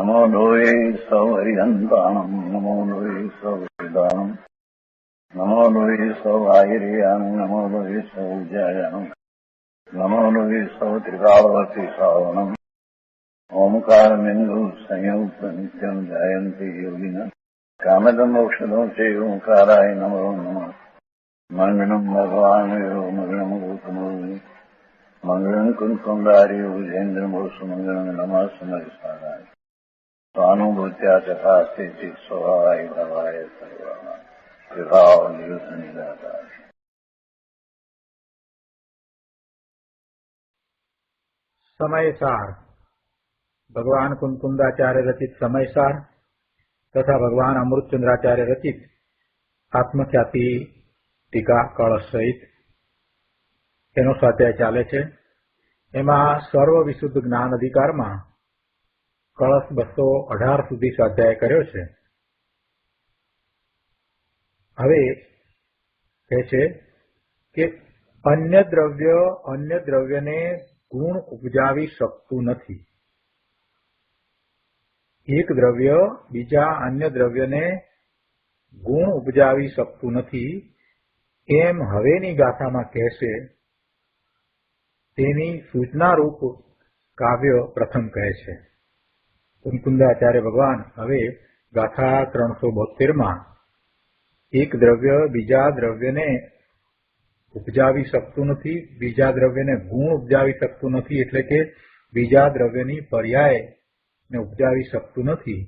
नमो लोये सौहरिहन्ताणम् नमो लोये सौहृदानम् नमो लोये सौभागिर्यानम् नमो लोये सौज्यायानम् नमो लोये सौत्रिकावती सावनम् ओंकारमिन्दु संयुक्त नित्यम् जायन्ति योगिनः कामदम् औषधम् च ओंकाराय नमो नमः मङ्गलम् भगवान् मङ्गलम् गौतमो मंगलम कुंकुंडारी उजेन्द्रमोसु मंगलम नमः समरिसाराय स्वानुभूत्या चकास्ते स्वभावाय भवाय सर्वाणा विभाव नियुद्ध निराधार। समयसार भगवान कुंकुंदाचार्य रचित समयसार तथा भगवान अमृतचंद्राचार्य रचित आत्मख्याति टीका कलश सहित એનો સ્વાધ્યાય ચાલે છે। એમાં સર્વ વિશુદ્ધ જ્ઞાન અધિકારમાં કળશ 218 સુધી સ્વાધ્યાય કર્યો છે। હવે કહે છે કે અન્ય દ્રવ્યને ગુણ ઉપજાવી શકતું નથી। એક દ્રવ્ય બીજા અન્ય દ્રવ્યને ગુણ ઉપજાવી શકતું નથી એમ હવેની ગાથામાં કહેશે। તેની સૂચનારૂપ કાવ્ય પ્રથમ કહે છે। કુંકુંદાચાર્ય ભગવાન હવે ગાથા 372માં એક દ્રવ્ય બીજા દ્રવ્યને ઉપજાવી શકતું નથી, બીજા દ્રવ્યને ગુણ ઉપજાવી શકતું નથી, એટલે કે બીજા દ્રવ્યની પર્યાયને ઉપજાવી શકતું નથી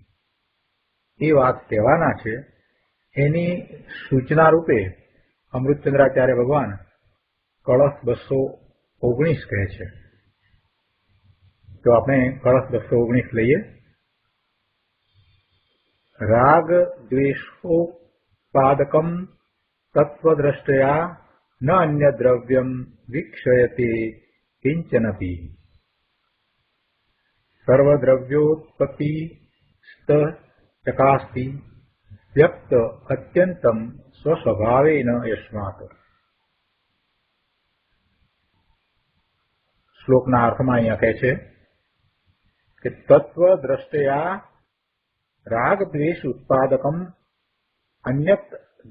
એ વાત કહેવાના છે। એની સૂચના રૂપે અમૃતચંદ્રાચાર્ય ભગવાન કળશ 219 કહે છે। તો આપણે કળશ 219 લઈએ। રાગ દ્વેષોપાદકમ તત્વદ્રષ્ટયા ન અન્ય દ્રવ્યમ વીક્ષયતે કિંચનપી સર્વદ્રવ્યોત્પત્તિ સ્ત ચકાસ્તિ વ્યક્ત અત્યંતમ સ્વસ્વભાવેન યસ્માત। શ્લોકના અર્થમાં અહીંયા કહે છે કે તત્વ દ્રષ્ટયા રાગ દ્વેષ ઉત્પાદકમ અન્યત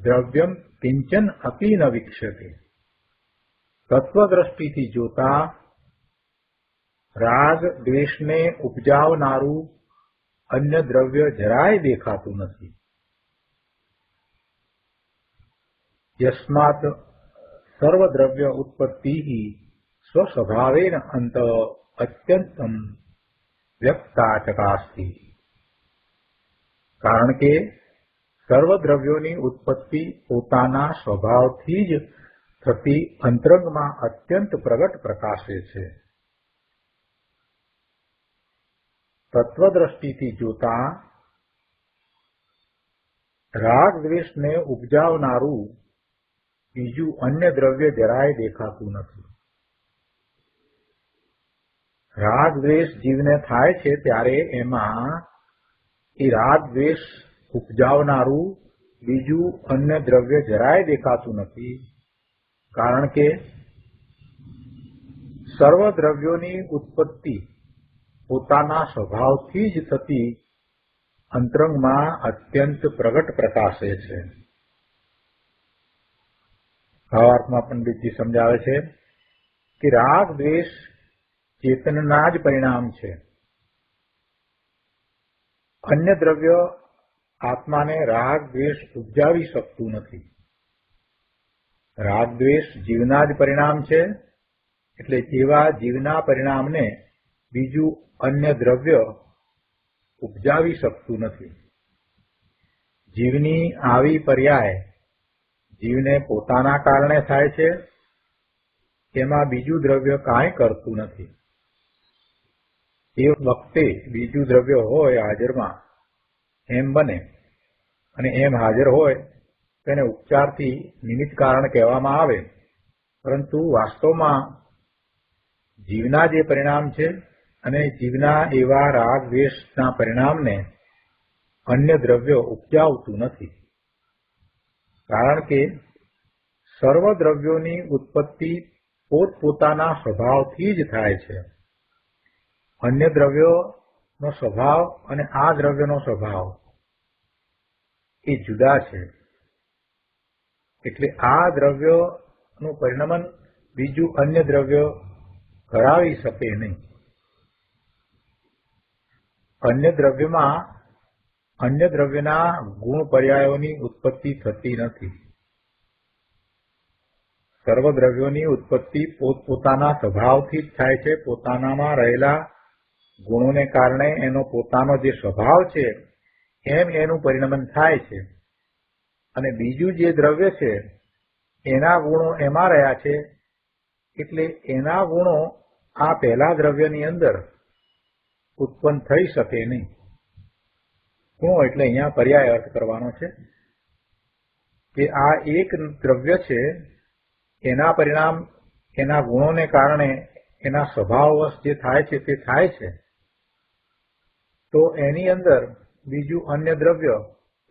દ્રવ્યમ કિંચન અપી ન વિક્ષતે। તત્વદ્રષ્ટિથી જોતા રાગ દ્વેષને ઉપજાવનારું અન્ય દ્રવ્ય જરાય દેખાતું નથી। યસ્માત સર્વદ્રવ્ય ઉત્પત્તિ સ્વસ્વભાવેન અંત અત્યંતમ વ્યક્તા ચકાસ્તિ। કારણ કે સર્વદ્રવ્યોની ઉત્પત્તિ પોતાના સ્વભાવથી જ થતી અંતરંગમાં અત્યંત પ્રગટ પ્રકાશે છે। તત્વદ્રષ્ટિથી જોતા રાગ દ્વેષને ઉપજાવનારું બીજું અન્ય દ્રવ્ય જરાય દેખાતું નથી। રાગ દ્વેષ જીવને થાય છે ત્યારે એમાં એ રાગ દ્વેષ ઉપજાવનારું બીજું અન્ય દ્રવ્ય જરાય દેખાતું નથી। કારણ કે સર્વ દ્રવ્યોની ઉત્પત્તિ પોતાના સ્વભાવથી જ થતી અંતરંગમાં અત્યંત પ્રગટ પ્રકાશે છે। ભાવાર્થમાં પંડિતજી સમજાવે છે કે રાગ દ્વેષ ચેતનના જ પરિણામ છે। અન્ય દ્રવ્ય આત્માને રાગ દ્વેષ ઉપજાવી શકતું નથી। રાગ દ્વેષ જીવના જ પરિણામ છે, એટલે એવા જીવના પરિણામને બીજું અન્ય દ્રવ્ય ઉપજાવી શકતું નથી। જીવની આવી પર્યાય જીવને પોતાના કારણે થાય છે, એમાં બીજું દ્રવ્ય કાંઈ કરતું નથી। એ વખતે બીજું દ્રવ્ય હોય હાજરમાં એમ બને, અને એમ હાજર હોય તેને ઉપચારથી નિમિત્ત કારણ કહેવામાં આવે, પરંતુ વાસ્તવમાં જીવના જે પરિણામ છે અને જીવના એવા રાગ દ્વેષના પરિણામને અન્ય દ્રવ્ય ઉપજાવતું નથી। કારણ કે સર્વ દ્રવ્યોની ઉત્પત્તિ પોતપોતાના સ્વભાવથી જ થાય છે। અન્ય દ્રવ્યો નો સ્વભાવ અને આ દ્રવ્યનો સ્વભાવ એ જુદા છે. એટલે આ દ્રવ્યનું પરિણમન બીજું અન્ય દ્રવ્ય કરાવી શકે નહીં. અન્ય દ્રવ્યના ગુણ પર્યાયોની ઉત્પત્તિ થતી નથી. સર્વ દ્રવ્યોની ઉત્પત્તિ પોતપોતાના સ્વભાવથી જ થાય છે. પોતાનામાં રહેલા ગુણોને કારણે એનો પોતાનો જે સ્વભાવ છે એમ એનું પરિણમન થાય છે. અને બીજું જે દ્રવ્ય છે એના ગુણો એમાં રહ્યા છે એટલે એના ગુણો આ પહેલા દ્રવ્યની અંદર ઉત્પન્ન થઈ શકે નહીં. ગુણો એટલે અહીંયા પર્યાય અર્થ કરવાનો છે કે આ એક દ્રવ્ય છે એના પરિણામ એના ગુણોને કારણે એના સ્વભાવવશ જે થાય છે તે થાય છે. તો એની અંદર બીજું અન્ય દ્રવ્ય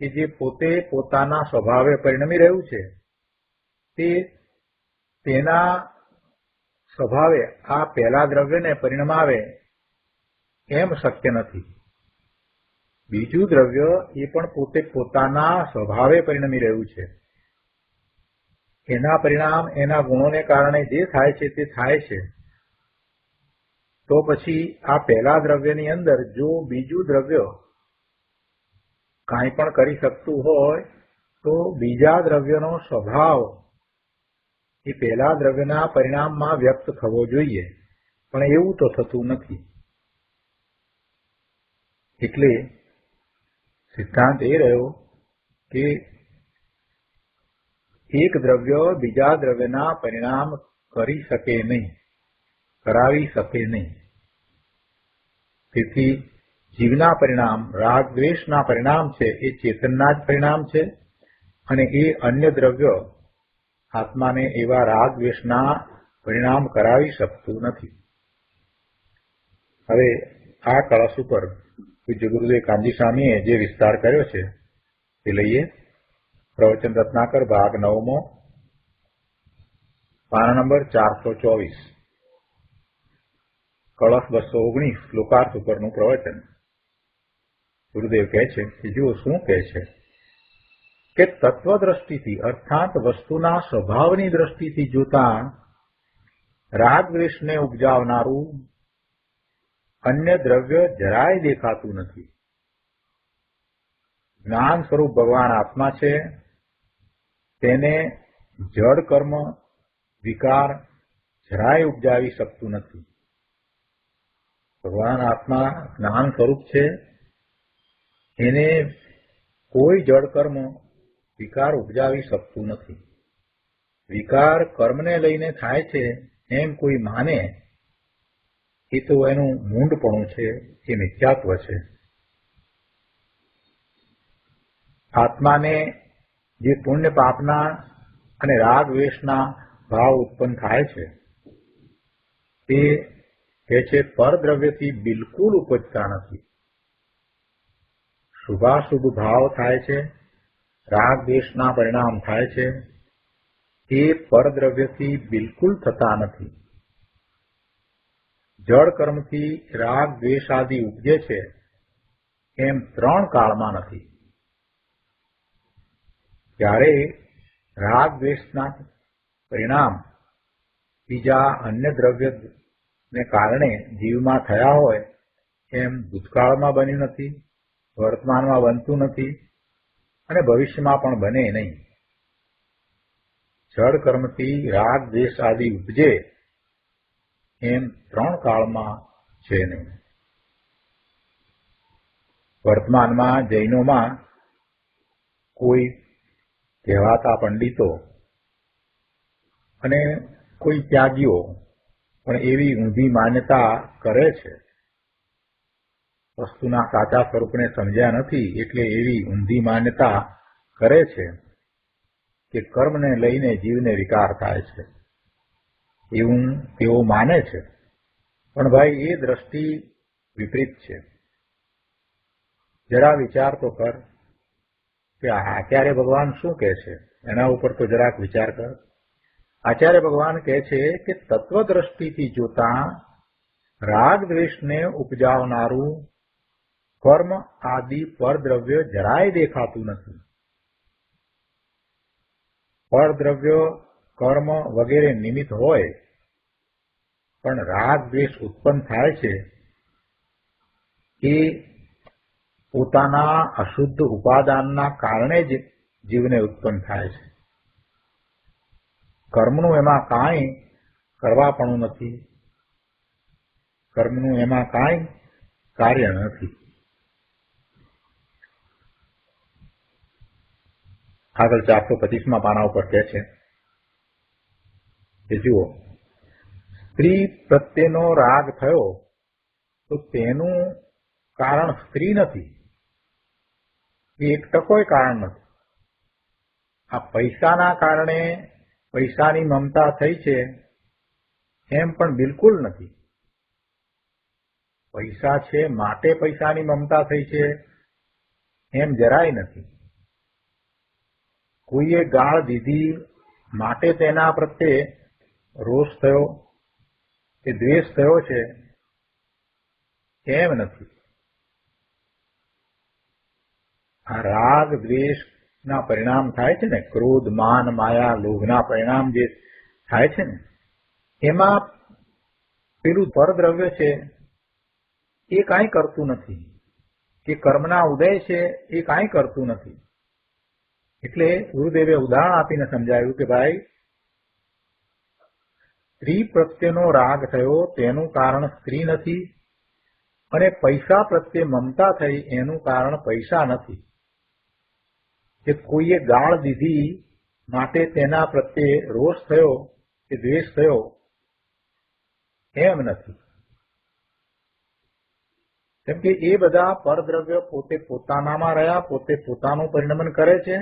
કે જે પોતે પોતાના સ્વભાવે પરિણમી રહ્યું છે તેના સ્વભાવે આ પહેલા દ્રવ્યને પરિણમાવે એમ શક્ય નથી. બીજું દ્રવ્ય એ પણ પોતે પોતાના સ્વભાવે પરિણમી રહ્યું છે. એના પરિણામ એના ગુણોને કારણે જે થાય છે તે થાય છે. તો પછી આ પહેલા દ્રવ્યની અંદર જો બીજું દ્રવ્ય કાંઈ પણ કરી શકતું હોય તો બીજા દ્રવ્યનો સ્વભાવ એ પહેલા દ્રવ્યના પરિણામમાં વ્યક્ત થવો જોઈએ, પણ એવું તો થતું નથી. એટલે સિદ્ધાંત એ રહ્યો કે એક દ્રવ્ય બીજા દ્રવ્યના પરિણામ કરી શકે નહીં, કરાવી શકે નહીં. તેથી જીવના પરિણામ રાગ દ્વેષના પરિણામ છે એ ચેતનના જ પરિણામ છે અને એ અન્ય દ્રવ્ય આત્માને એવા રાગ દ્વેષના પરિણામ કરાવી શકતું નથી. હવે આ કળશ ઉપર પૂજ્ય ગુરુદેવ કાનજી સ્વામીએ જે વિસ્તાર કર્યો છે તે લઈએ. પ્રવચન રત્નાકર ભાગ 9મો, પાના નંબર 424, કળશ 219, શ્લોકાર્થ ઉપરનું પ્રવચન. ગુરુદેવ કહે છે કે જુઓ શું કહે છે કે તત્વદ્રષ્ટિથી અર્થાત વસ્તુના સ્વભાવની દ્રષ્ટિથી જોતા રાગ દ્વેષને ઉપજાવનારું અન્ય દ્રવ્ય જરાય દેખાતું નથી. જ્ઞાન સ્વરૂપ ભગવાન આત્મા છે, તેને જડ કર્મ વિકાર જરાય ઉપજાવી શકતું નથી. ભગવાન આત્મા જ્ઞાન સ્વરૂપ છે, એને કોઈ જડ કર્મ વિકાર ઉપજાવી શકતું નથી. વિકાર કર્મને લઈને થાય છે એમ કોઈ માને એ તો એનું મૂંડપણું છે, એ મિથ્યાત્વ છે. આત્માને જે પુણ્ય પાપના અને રાગ દ્વેષના ભાવ ઉત્પન્ન થાય છે તે કહે છે પરદ્રવ્યથી બિલકુલ ઉપજતા નથી. શુભાશુભ ભાવ થાય છે, રાગ દ્વેષના પરિણામ થાય છે, એ પરદ્રવ્યથી બિલકુલ થતા નથી. જળ કર્મથી રાગ દ્વેષ આદિ ઉપજે છે એમ 3 કાળમાં નથી. જ્યારે રાગ દ્વેષના પરિણામ બીજા અન્ય દ્રવ્યને કારણે જીવમાં થયા હોય એમ ભૂતકાળમાં બન્યું નથી, વર્તમાનમાં બનતું નથી અને ભવિષ્યમાં પણ બને નહીં. જળ કર્મથી રાગ દ્વેષ આદિ ઉપજે એમ 3 કાળમાં છે નહીં. વર્તમાનમાં જૈનોમાં કોઈ કહેવાતા પંડિતો અને કોઈ ત્યાગીઓ પણ એવી ઊંધી માન્યતા કરે છે. વસ્તુના સાચા સ્વરૂપને સમજ્યા નથી એટલે એવી ઊંધી માન્યતા કરે છે કે કર્મને લઈને જીવને વિકાર થાય છે, એવું તેઓ માને છે. પણ ભાઈ એ દ્રષ્ટિ વિપરીત છે. જરા વિચાર તો કર કે આચાર્ય ભગવાન શું કહે છે, એના ઉપર તો જરાક વિચાર કર. આચાર્ય ભગવાન કહે છે કે તત્વ દ્રષ્ટિથી જોતા રાગ દ્વેષને ઉપજાવનારું કર્મ આદિ પરદ્રવ્ય જરાય દેખાતું નથી. પરદ્રવ્ય કર્મ વગેરે નિમિત્ત હોય, પણ રાગ દ્વેષ ઉત્પન્ન થાય છે એ પોતાના અશુદ્ધ ઉપાદાનના કારણે જ જીવને ઉત્પન્ન થાય છે. કર્મનું એમાં કાંઈ કરવાપણું નથી, કર્મનું એમાં કાંઈ કાર્ય નથી. આગળ 425માં પાના ઉપર કહે છે કે જુઓ, સ્ત્રી પ્રત્યેનો રાગ થયો તો તેનું કારણ સ્ત્રી નથી, એ એક ટકોય કારણ નથી. આ પૈસાના કારણે પૈસાની મમતા થઈ છે એમ પણ બિલકુલ નથી. પૈસા છે માટે પૈસાની મમતા થઈ છે એમ જરાય નથી. કોઈએ ગાળ દીધી માટે તેના પ્રત્યે રોષ થયો કે દ્વેષ થયો છે એમ નથી. આ રાગ દ્વેષના પરિણામ થાય છે ને, ક્રોધ માન માયા લોભના પરિણામ જે થાય છે ને, એમાં પેલું પરદ્રવ્ય છે એ કાંઈ કરતું નથી, કે કર્મના ઉદય છે એ કાંઈ કરતું નથી. એટલે ગુરુદેવે ઉદાહરણ આપીને સમજાવ્યું કે ભાઈ, સ્ત્રી પ્રત્યેનો રાગ થયો તેનું કારણ સ્ત્રી નથી, અને પૈસા પ્રત્યે મમતા થઈ એનું કારણ પૈસા નથી. કે કોઈએ ગાળ દીધી માટે તેના પ્રત્યે રોષ થયો કે દ્વેષ થયો એમ નથી. કેમ કે એ બધા પરદ્રવ્ય પોતે પોતાનામાં રહ્યા, પોતે પોતાનું પરિણમન કરે છે.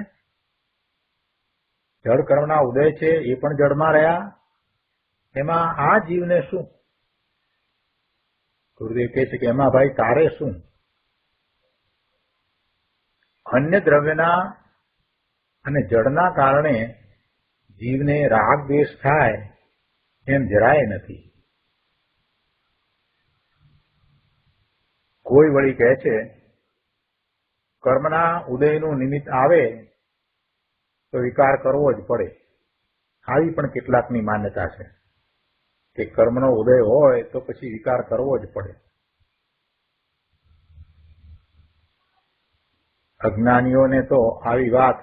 જળ કર્મના ઉદય છે એ પણ જળમાં રહ્યા. એમાં આ જીવને શું? ગુરુદેવ કહે છે કે એમાં ભાઈ તારે શું? અન્ય દ્રવ્યના અને જળના કારણે જીવને રાગ દ્વેષ થાય એમ જરાય નથી. કોઈ વળી કહે છે કર્મના ઉદયનું નિમિત્ત આવે તો વિકાર કરવો જ પડે. આવી પણ કેટલાકની માન્યતા છે કે કર્મનો ઉદય હોય તો પછી વિકાર કરવો જ પડે. અજ્ઞાનીઓને તો આવી વાત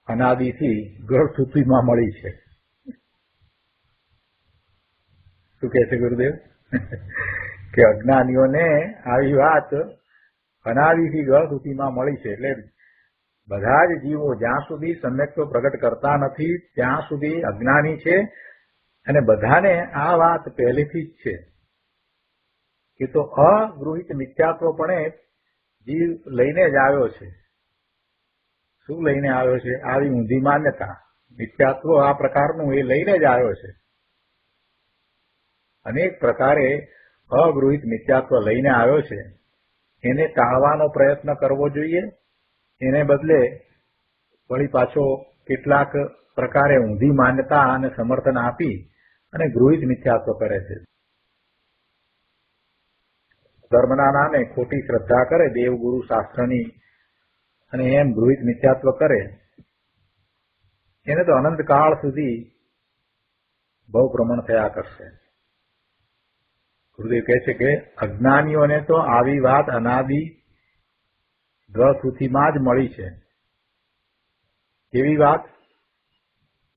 અનાદિથી ગળથૂથીમાં મળી છે. શું કહે છે ગુરુદેવ? કે અજ્ઞાનીઓને આવી વાત અનાદિથી ગળથૂથીમાં મળી છે. એટલે બધા જ જીવો જ્યાં સુધી સમ્યક્ત્વ પ્રગટ કરતા નથી ત્યાં સુધી અજ્ઞાની છે, અને બધાને આ વાત પહેલેથી જ છે કે તો અગૃહિત મિથ્યાત્વપણે જીવ લઈને જ આવ્યો છે. શું લઈને આવ્યો છે? આવી ઊંધી માન્યતા. મિથ્યાત્વ આ પ્રકારનું એ લઈને જ આવ્યો છે. અનેક પ્રકારે અગૃહિત મિથ્યાત્વ લઈને આવ્યો છે. એને ટાળવાનો પ્રયત્ન કરવો જોઈએ. એને બદલે વળી પાછો કેટલાક પ્રકારે ઊંધી માન્યતા અને સમર્થન આપી અને ગૃહિત મિથ્યાત્વ કરે છે. ધર્મના નામે ખોટી શ્રદ્ધા કરે, દેવગુરુ શાસ્ત્રની, અને એમ ગૃહિત મિથ્યાત્વ કરે. એને તો અનંતકાળ સુધી ભવભ્રમણ થયા કરશે. ગુરુદેવ કહે છે કે અજ્ઞાનીઓને તો આવી વાત અનાદિ ગળથૂથીમાં જ મળી છે. એવી વાત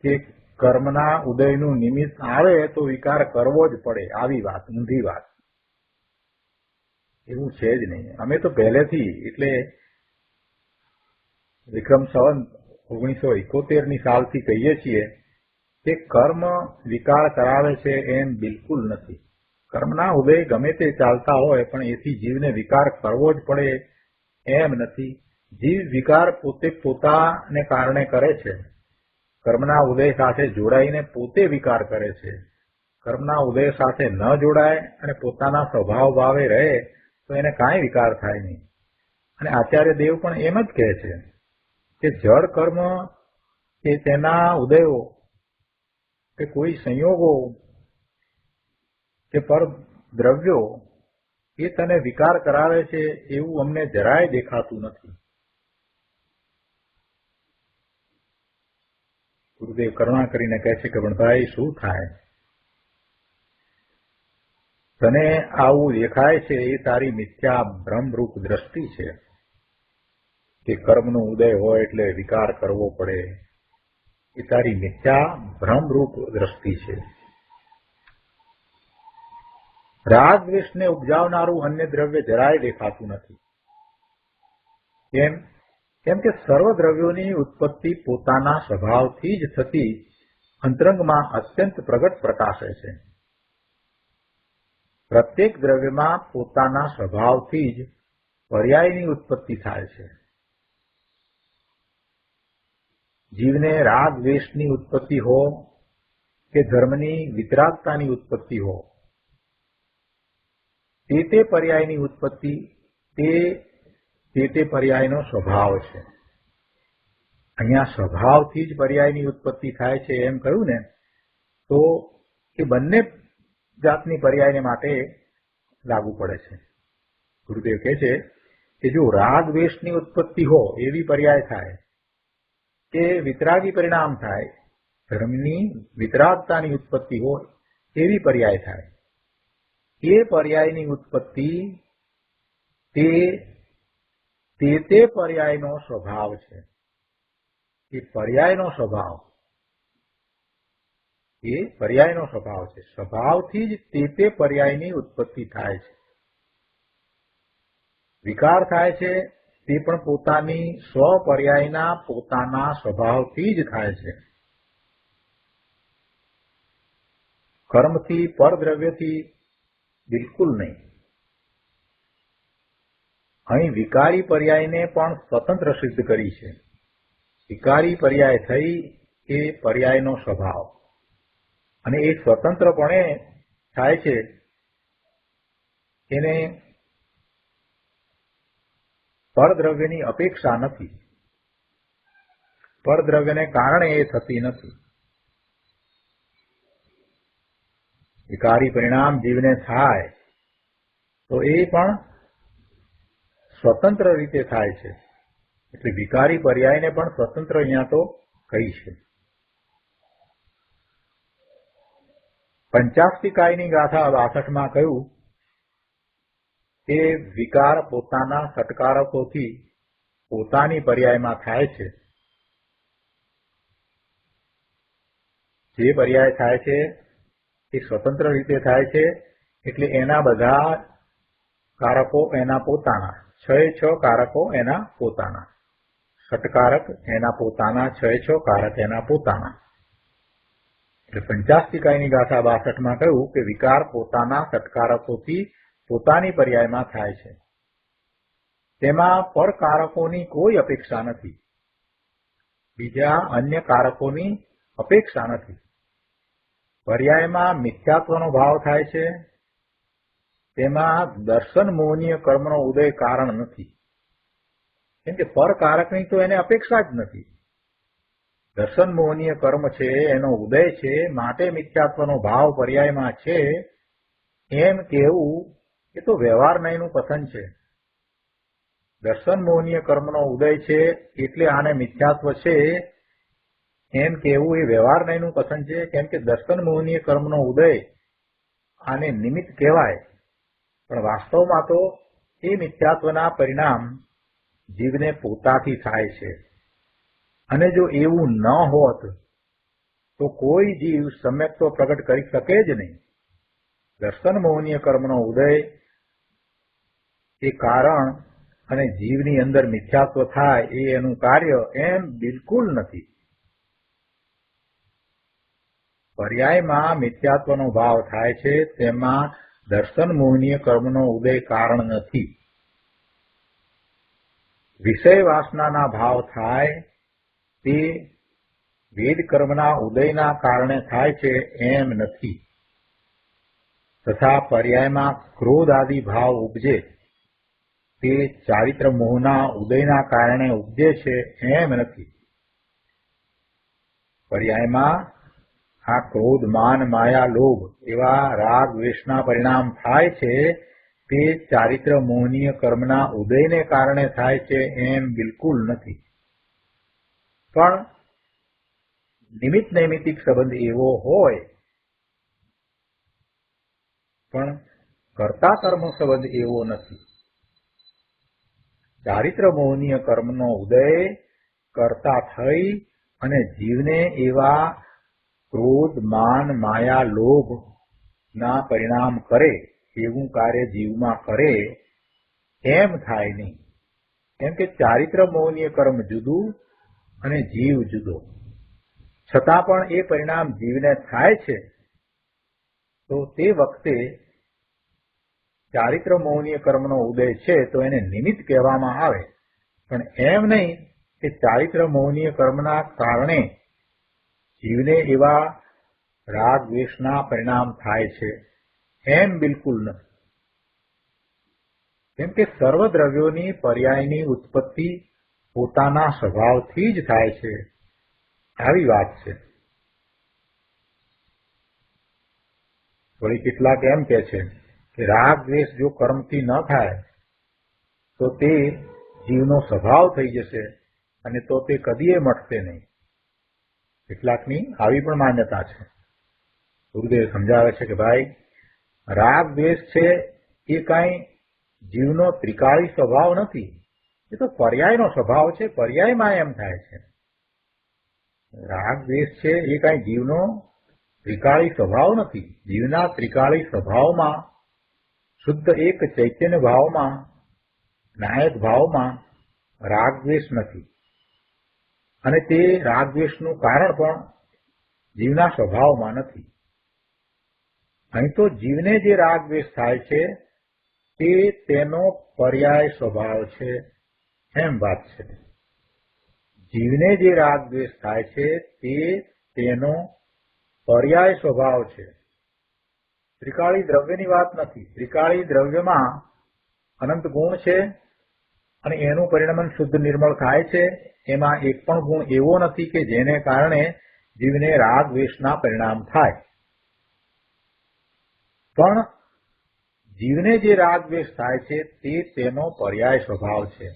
કે કર્મના ઉદયનું નિમિત્ત આવે તો વિકાર કરવો જ પડે. આવી વાત, ઊંધી વાત. એવું છે જ નહીં. અમે તો પહેલેથી, એટલે વિક્રમ સંવત 1971ની સાલથી કહીએ છીએ કે કર્મ વિકાર કરાવે છે એમ બિલકુલ નથી. કર્મના ઉદય ગમે તે ચાલતા હોય પણ એથી જીવને વિકાર કરવો જ પડે એમ નથી. જીવ વિકાર પોતે પોતાને કારણે કરે છે. કર્મના ઉદય સાથે જોડાઈને પોતે વિકાર કરે છે. કર્મના ઉદય સાથે ન જોડાય અને પોતાના સ્વભાવ ભાવે રહે તો એને કાંઈ વિકાર થાય નહીં. અને આચાર્ય દેવ પણ એમ જ કહે છે કે જળ કર્મ કે તેના ઉદયો કે કોઈ સંયોગો કે પર દ્રવ્યો એ તને વિકાર કરાવે છે એવું અમને જરાય દેખાતું નથી. ગુરુદેવ કરુણા કરીને કહે છે કે પણ ભાઈ શું થાય? તને આવું દેખાય છે એ તારી મિથ્યા ભ્રમરૂપ દ્રષ્ટિ છે કે કર્મનો ઉદય હોય એટલે વિકાર કરવો પડે. એ તારી મિથ્યા ભ્રમરૂપ દ્રષ્ટિ છે. રાગ દ્વેષને ઉપજાવનારું અન્ય દ્રવ્ય જરાય દેખાતું નથી. કેમ કે સર્વ દ્રવ્યોની ઉત્પત્તિ પોતાના સ્વભાવથી જ થતી અંતરંગમાં અત્યંત પ્રગટ પ્રકાશે છે. પ્રત્યેક દ્રવ્યમાં પોતાના સ્વભાવથી જ પર્યાયની ઉત્પત્તિ થાય છે. જીવને રાગ દ્વેષની ઉત્પત્તિ હો કે ધર્મની વિતરાગતાની ઉત્પત્તિ હો, તે પર્યાયની ઉત્પત્તિ તે પર્યાયનો સ્વભાવ છે. અહીંયા સ્વભાવથી જ પર્યાયની ઉત્પત્તિ થાય છે એમ કહ્યું ને, તો એ બંને જાતની પર્યાયને માટે લાગુ પડે છે. ગુરુદેવ કહે છે કે જો રાગ દ્વેષની ઉત્પત્તિ હો એવી પર્યાય થાય કે વિતરાગી પરિણામ થાય, ધર્મની વિતરાગતાની ઉત્પત્તિ હોય એવી પર્યાય થાય, એ પર્યાયની ઉત્પત્તિ તે પર્યાયનો સ્વભાવ છે. એ પર્યાયનો સ્વભાવ છે. સ્વભાવથી જ તે પર્યાયની ઉત્પત્તિ થાય છે. વિકાર થાય છે તે પણ પોતાની સ્વપર્યાયના પોતાના સ્વભાવથી જ થાય છે. કર્મથી પરદ્રવ્યથી બિલકુલ નહીં. અહીં વિકારી પર્યાયને પણ સ્વતંત્ર સિદ્ધ કરી છે. વિકારી પર્યાય થઈ એ પર્યાયનો સ્વભાવ, અને એ સ્વતંત્રપણે થાય છે. એને પરદ્રવ્યની અપેક્ષા નથી, પરદ્રવ્યને કારણે એ થતી નથી. વિકારી પરિણામ જીવને થાય તો એ પણ સ્વતંત્ર રીતે થાય છે. એટલે વિકારી પર્યાયને પણ સ્વતંત્ર અહીંયા તો કહી છે. પંચાસ્તિકાયની ગાથા 62માં કહ્યું કે વિકાર પોતાના સટકારકોથી પોતાની પર્યાયમાં થાય છે. જે પર્યાય થાય છે એ સ્વતંત્ર રીતે થાય છે. એટલે એના બધા કારકો એના પોતાના, 6 કારકો એના પોતાના, સટકારક એના પોતાના, 6 કારક એના પોતાના. એટલે પંચાસ્તિકાયની ગાથા 62માં કહ્યું કે વિકાર પોતાના સટકારકોથી પોતાની પર્યાયમાં થાય છે. તેમાં પરકારકોની કોઈ અપેક્ષા નથી, બીજા અન્ય કારકોની અપેક્ષા નથી. પર્યાયમાં મિથ્યાત્વનો ભાવ થાય છે. તેમાં દર્શન મોહનીય કર્મનો ઉદય કારણ નથી, કેમ કે પરકારકની તો એને અપેક્ષા જ નથી. દર્શન મોહનીય કર્મ છે એનો ઉદય છે, માટે મિથ્યાત્વનો ભાવ પર્યાયમાં છે એમ કહેવું એ તો વ્યવહાર નહીંનું કથન છે. દર્શન મોહનીય કર્મનો ઉદય છે એટલે આને મિથ્યાત્વ છે એમ કહેવું એ વ્યવહાર નહીંનું કથન છે. કેમ કે દર્શન મોહનીય કર્મનો ઉદય આને નિમિત્ત કહેવાય, પણ વાસ્તવમાં તો એ મિથ્યાત્વના પરિણામ જીવને પોતાથી થાય છે. અને જો એવું ન હોત તો કોઈ જીવ સમ્યક્ત્વ પ્રગટ કરી શકે જ નહીં. દર્શન મોહનીય કર્મનો ઉદય એ કારણ અને જીવની અંદર મિથ્યાત્વ થાય એ એનું કાર્ય એમ બિલકુલ નથી. પર્યાયમાં મિથ્યાત્વનો ભાવ થાય છે, તેમાં દર્શન મોહનીય કર્મનો ઉદય કારણ નથી. વિષય વાસનાના ભાવ થાય તે વેદ કર્મના ઉદયના કારણે થાય છે એમ નથી. તથા પર્યાયમાં ક્રોધ આદિ ભાવ ઉપજે તે ચારિત્ર મોહના ઉદયના કારણે ઉપજે છે એમ નથી. પર્યાયમાં આ ક્રોધ, માન, માયા, લોભ એવા રાગ દ્વેષના પરિણામ થાય છે તે ચારિત્ર મોહનીય કર્મના ઉદયને કારણે થાય છે એમ બિલકુલ નથી. પણ નિમિત્ત નૈમિત્તિક સંબંધ એવો હોય, પણ કર્તા કર્મ સંબંધ એવો નથી. ચારિત્ર મોહનીય કર્મનો ઉદય કરતા થઈ અને જીવને એવા ક્રોધ, માન, માયા, લોભ ના પરિણામ કરે એવું કાર્ય જીવમાં કરે એમ થાય નહીં. કેમ કે ચારિત્ર મોહનીય કર્મ જુદું અને જીવ જુદો. છતાં પણ એ પરિણામ જીવને થાય છે, તો તે વખતે ચારિત્ર મોહનીય કર્મનો ઉદય છે તો એને નિમિત્ત કહેવામાં આવે. પણ એમ નહીં કે ચારિત્ર મોહનીય કર્મના કારણે જીવને એવા રાગ દ્વેષના પરિણામ થાય છે એમ બિલકુલ નથી. કેમ કે સર્વ દ્રવ્યોની પર્યાયની ઉત્પત્તિ પોતાના સ્વભાવથી જ થાય છે, આવી વાત છે. વળી કેટલાક એમ કે છે કે રાગ દ્વેષ જો કર્મથી ન થાય તો તે જીવનો સ્વભાવ થઈ જશે અને તો તે કદીએ મટશે નહીં. કેટલાકની આવી પણ માન્યતા છે. ગુરુદેવ સમજાવે છે કે ભાઈ, રાગ દ્વેષ છે એ કાંઈ જીવનો ત્રિકાળી સ્વભાવ નથી, એ તો પર્યાયનો સ્વભાવ છે. પર્યાયમાં એમ થાય છે. રાગ દ્વેષ છે એ કાંઈ જીવનો ત્રિકાળી સ્વભાવ નથી. જીવના ત્રિકાળી સ્વભાવમાં, શુદ્ધ એક ચૈતન્ય ભાવમાં, નાયક ભાવમાં રાગ દ્વેષ નથી. અને તે રાગ દ્વેષનું કારણ પણ જીવના સ્વભાવમાં નથી. અહીં તો જીવને જે રાગ દ્વેષ થાય છે તે તેનો પર્યાય સ્વભાવ છે એમ વાત છે. જીવને જે રાગ દ્વેષ થાય છે તે તેનો પર્યાય સ્વભાવ છે. ત્રિકાળી દ્રવ્યની વાત નથી. ત્રિકાળી દ્રવ્યમાં અનંત ગુણ છે અને એનું પરિણમન શુદ્ધ નિર્મળ થાય છે. એમાં એક પણ ગુણ એવો નથી કે જેને કારણે જીવને રાગ દ્વેષના પરિણામ થાય. પણ જીવને જે રાગ દ્વેષ થાય છે તે તેનો પર્યાય સ્વભાવ છે.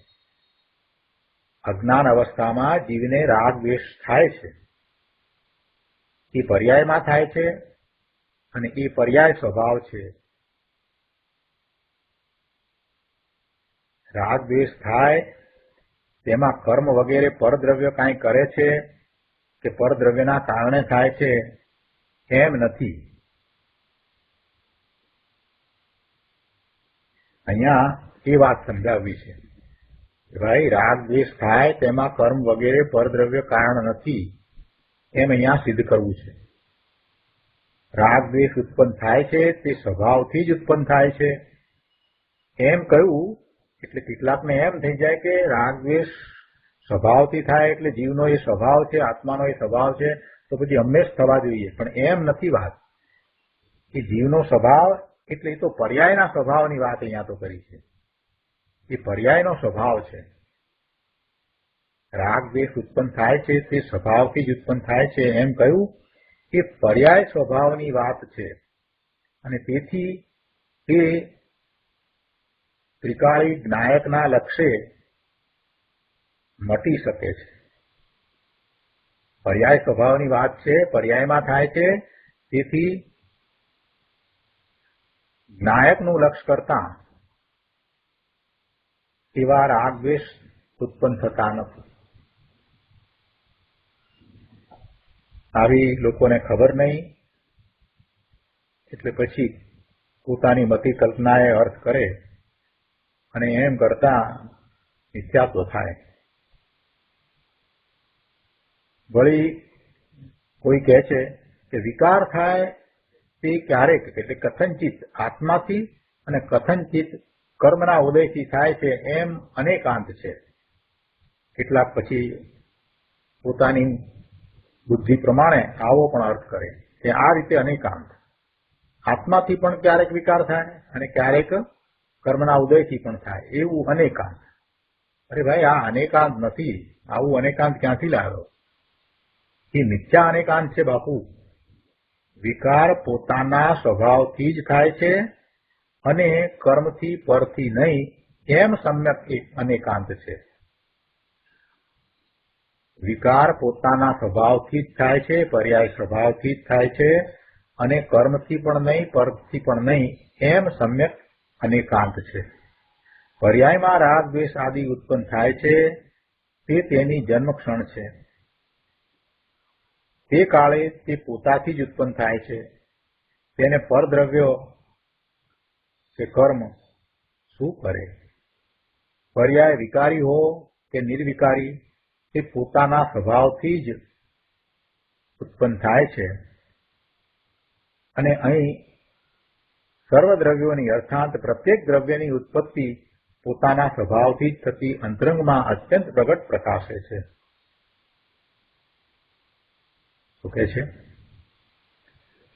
અજ્ઞાન અવસ્થામાં જીવને રાગ દ્વેષ થાય છે, એ પર્યાયમાં થાય છે અને એ પર્યાય સ્વભાવ છે. રાગ દ્વેષ થાય તેમાં કર્મ વગેરે પરદ્રવ્ય કાંઈ કરે છે કે પરદ્રવ્યના કારણે થાય છે એમ નથી. અહીંયા એ વાત સમજાવવી છે કે ભાઈ, રાગ દ્વેષ થાય તેમાં કર્મ વગેરે પરદ્રવ્ય કારણ નથી એમ અહીંયા સિદ્ધ કરવું છે. રાગ દ્વેષ ઉત્પન્ન થાય છે તે સ્વભાવથી જ ઉત્પન્ન થાય છે એમ કહ્યું એટલે કેટલાકને એમ થઈ જાય કે રાગ દ્વેષ સ્વભાવથી થાય એટલે જીવનો એ સ્વભાવ છે, આત્માનો એ સ્વભાવ છે, તો પછી હંમેશ થવા જોઈએ. પણ એમ નથી વાત કે જીવનો સ્વભાવ એટલે એ તો પર્યાયના સ્વભાવની વાત અહીંયા તો કરી છે. એ પર્યાયનો સ્વભાવ છે. રાગ દ્વેષ ઉત્પન્ન થાય છે તે સ્વભાવથી જ ઉત્પન્ન થાય છે એમ કહ્યું એ પર્યાય સ્વભાવની વાત છે. અને તેથી તે ત્રિકાળી જ્ઞાયકના લક્ષ્ય મટી શકે છે. પર્યાય સ્વભાવની વાત છે, પર્યાયમાં થાય છે, તેથી જ્ઞાયકનું લક્ષ્ય કરતા એવા રાગ દ્વેષ ઉત્પન્ન થતા નથી. આવી લોકોને ખબર નહીં એટલે પછી પોતાની મતિ કલ્પનાએ અર્થ કરે અને એમ કરતા મિથ્યાત્વ થાય. વળી કોઈ કહે છે કે વિકાર થાય તે ક્યારેક એટલે કથનચિત આત્માથી અને કથનચિત કર્મના ઉદયથી થાય છે એમ અનેકાંત છે. કેટલાક પછી પોતાની બુદ્ધિ પ્રમાણે આવો પણ અર્થ કરે કે આ રીતે અનેકાંત. આત્માથી પણ ક્યારેક વિકાર થાય અને ક્યારેક કર્મના ઉદયથી પણ થાય, એવું અનેકાંત. અરે ભાઈ, આ અનેકાંત નથી. આવું અનેકાંત ક્યાંથી લાવ્યો? એ મિથ્યા અનેકાંત છે બાપુ. વિકાર પોતાના સ્વભાવથી જ થાય છે અને કર્મથી પરથી નહીં એમ સમ્યક અનેકાંત છે. વિકાર પોતાના સ્વભાવથી જ થાય છે, પર્યાય સ્વભાવથી જ થાય છે, અને કર્મથી પણ નહીં, પરથી પણ નહીં એમ સમ્યક અનેકાંત છે. પર્યાયમાં રાગ દ્વેષ આદિ ઉત્પન્ન થાય છે તે તેની જન્મ ક્ષણ છે. તે કાળે તે પોતાથી જ ઉત્પન્ન થાય છે. તેને પરદ્રવ્યો કે કર્મ શું કરે? પર્યાય વિકારી હો કે નિર્વિકારી, તે પોતાના સ્વભાવથી જ ઉત્પન્ન થાય છે. અને અહીં સર્વ દ્રવ્યોની અર્થાત પ્રત્યેક દ્રવ્યની ઉત્પત્તિ પોતાના સ્વભાવથી જ થતી અંતરંગમાં અત્યંત પ્રગટ પ્રકાશે છે. શું કહે છે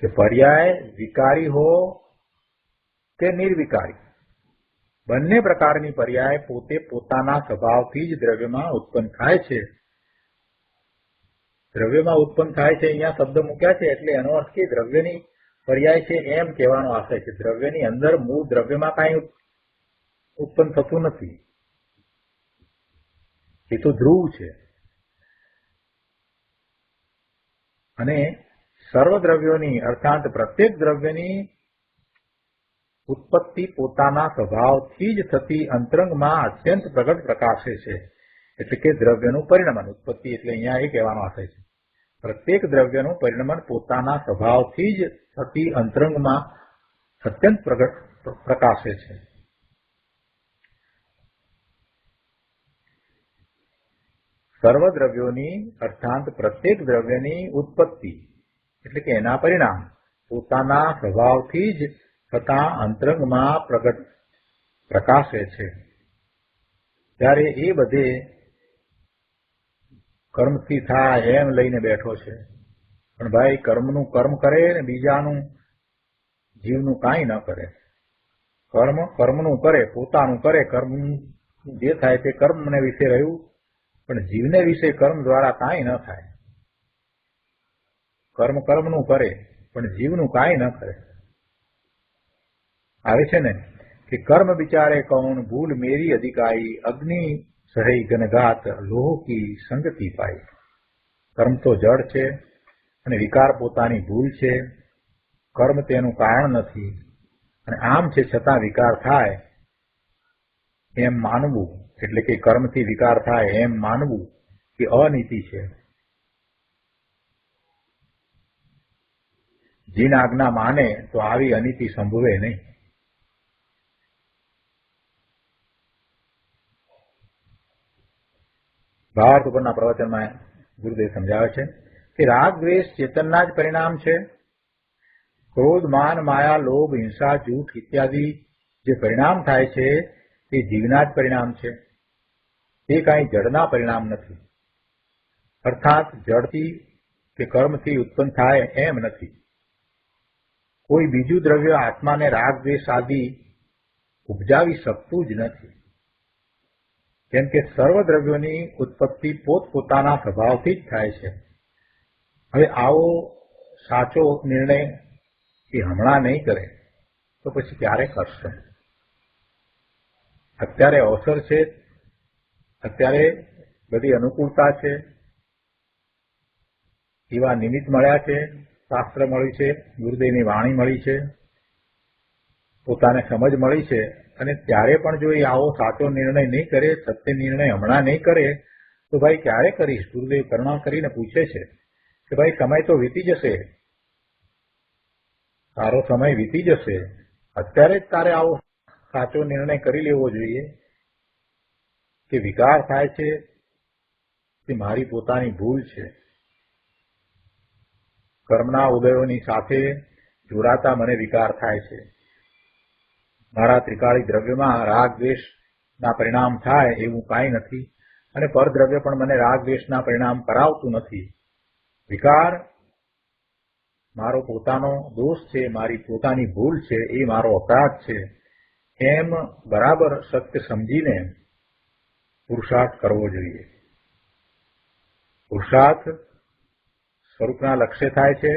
કે પર્યાય વિકારી હો કે નિર્વિકારી, બંને પ્રકારની પર્યાય પોતે પોતાના સ્વભાવથી જ દ્રવ્યમાં ઉત્પન્ન થાય છે. દ્રવ્યમાં ઉત્પન્ન થાય છે અહીંયા શબ્દ મૂક્યા છે એટલે એનો અર્થ કે દ્રવ્યની પર્યાય છે એમ કહેવાનો આશય છે. દ્રવ્યની અંદર મૂળ દ્રવ્યમાં કાંઈ ઉત્પન્ન થતું નથી, એ તો ધ્રુવ છે. અને સર્વ દ્રવ્યોની અર્થાત પ્રત્યેક દ્રવ્યની ઉત્પત્તિ પોતાના સ્વભાવથી જ થતી અંતરંગમાં અત્યંત પ્રગટ પ્રકાશે છે. એટલે કે દ્રવ્યનું પરિણમન, ઉત્પત્તિ એટલે અહીંયા એ કહેવાનો આશય છે. પ્રત્યેક દ્રવ્યનું પરિણમન પોતાના સ્વભાવથી જ થતી અંતરંગમાં અત્યંત પ્રગટ પ્રકાશે છે. સર્વ દ્રવ્યોની અર્થાત પ્રત્યેક દ્રવ્યની ઉત્પત્તિ એટલે કે એના પરિણામ પોતાના સ્વભાવથી જ થતા અંતરંગમાં પ્રગટ પ્રકાશે છે. ત્યારે એ બધે કર્મથી થાય એમ લઈને બેઠો છે. પણ ભાઈ કર્મનું કર્મ કરે ને બીજાનું જીવનું કાંઈ ન કરે. કર્મ કર્મનું કરે, પોતાનું કરે, કર્મ જે થાય તે કર્મને વિશે રહ્યું, પણ જીવને વિશે કર્મ દ્વારા કાંઈ ન થાય. કર્મ કર્મનું કરે પણ જીવનું કાંઈ ન કરે. આવે છે ને કે કર્મ બિચારે કૌન ભૂલ મેરી અધિકારી, અગ્નિ સહી ગનઘાત લોહ કી સંગતિ પાઈ. કર્મ તો જડ છે અને વિકાર પોતાની ભૂલ છે. કર્મ તેનું કારણ નથી અને આમ છે છતાં વિકાર થાય એમ માનવું, એટલે કે કર્મથી વિકાર થાય એમ માનવું કે અનીતિ છે. જીન આજ્ઞા માને તો આવી અનીતિ સંભવે નહીં. ભાવાર્થ ઉપરના પ્રવચનમાં ગુરુદેવ સમજાવે છે કે રાગ દ્વેષ ચેતનના જ પરિણામ છે. ક્રોધ માન માયા લોભ હિંસા જૂઠ ઇત્યાદિ જે પરિણામ થાય છે તે જીવના જ પરિણામ છે. તે કાંઈ જડના પરિણામ નથી. અર્થાત જડથી કે કર્મથી ઉત્પન્ન થાય એમ નથી. કોઈ બીજું દ્રવ્ય આત્માને રાગ દ્વેષ આદિ ઉપજાવી શકતું જ નથી. કેમ કે સર્વ દ્રવ્યોની ઉત્પત્તિ પોતપોતાના સ્વભાવથી જ થાય છે. હવે આવો સાચો નિર્ણય એ હમણાં નહીં કરે તો પછી ક્યારે કરશે? અત્યારે અવસર છે, અત્યારે બધી અનુકૂળતા છે, એવા નિમિત્ત મળ્યા છે, શાસ્ત્ર મળ્યું છે, ગુરુદેવની વાણી મળી છે, પોતાને સમજ મળી છે, અને ત્યારે પણ જો એ આવો સાચો નિર્ણય નહીં કરે, સત્ય નિર્ણય હમણાં નહીં કરે તો ભાઈ ક્યારે કરીશ? ગુરુદેવ કરુણા કરીને પૂછે છે કે ભાઈ સમય તો વીતી જશે, તારો સમય વીતી જશે, અત્યારે જ તારે આવો સાચો નિર્ણય કરી લેવો જોઈએ કે વિકાર થાય છે તે મારી પોતાની ભૂલ છે. કર્મના ઉદયોની સાથે જોડાતા મને વિકાર થાય છે. મારા ત્રિકાળી દ્રવ્યમાં રાગ દ્વેષના પરિણામ થાય એવું કાંઈ નથી, અને પરદ્રવ્ય પણ મને રાગ દ્વેષના પરિણામ કરાવતું નથી. વિકાર મારો પોતાનો દોષ છે, મારી પોતાની ભૂલ છે, એ મારો અપરાધ છે, એમ બરાબર સત્ય સમજીને પુરુષાર્થ કરવો જોઈએ. પુરુષાર્થ સ્વરૂપના લક્ષ્ય થાય છે,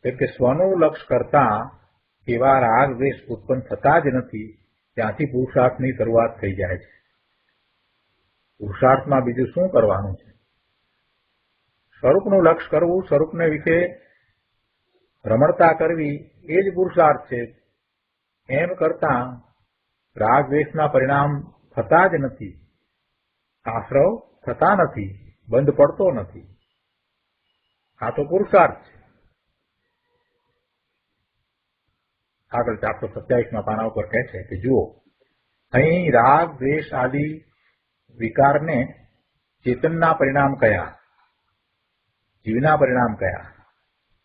એટલે કે સ્વનું લક્ષ્ય કરતા એવા રાગ દ્વેષ ઉત્પન્ન થતા જ નથી, ત્યાંથી પુરુષાર્થની શરૂઆત થઈ જાય છે. પુરુષાર્થમાં બીજું શું કરવાનું છે? સ્વરૂપનું લક્ષ્ય કરવું, સ્વરૂપને વિશે રમણતા કરવી, એ જ પુરુષાર્થ છે. એમ કરતા રાગ દ્વેષના પરિણામ થતા જ નથી, આશ્રવ થતા નથી, બંધ પડતો નથી. આ તો પુરુષાર્થ છે. આગળ 427 પાના ઉપર કહે છે કે જુઓ, અહીં રાગ દ્વેષ આદિ વિકારને ચેતનના પરિણામ કયા, જીવના પરિણામ કયા?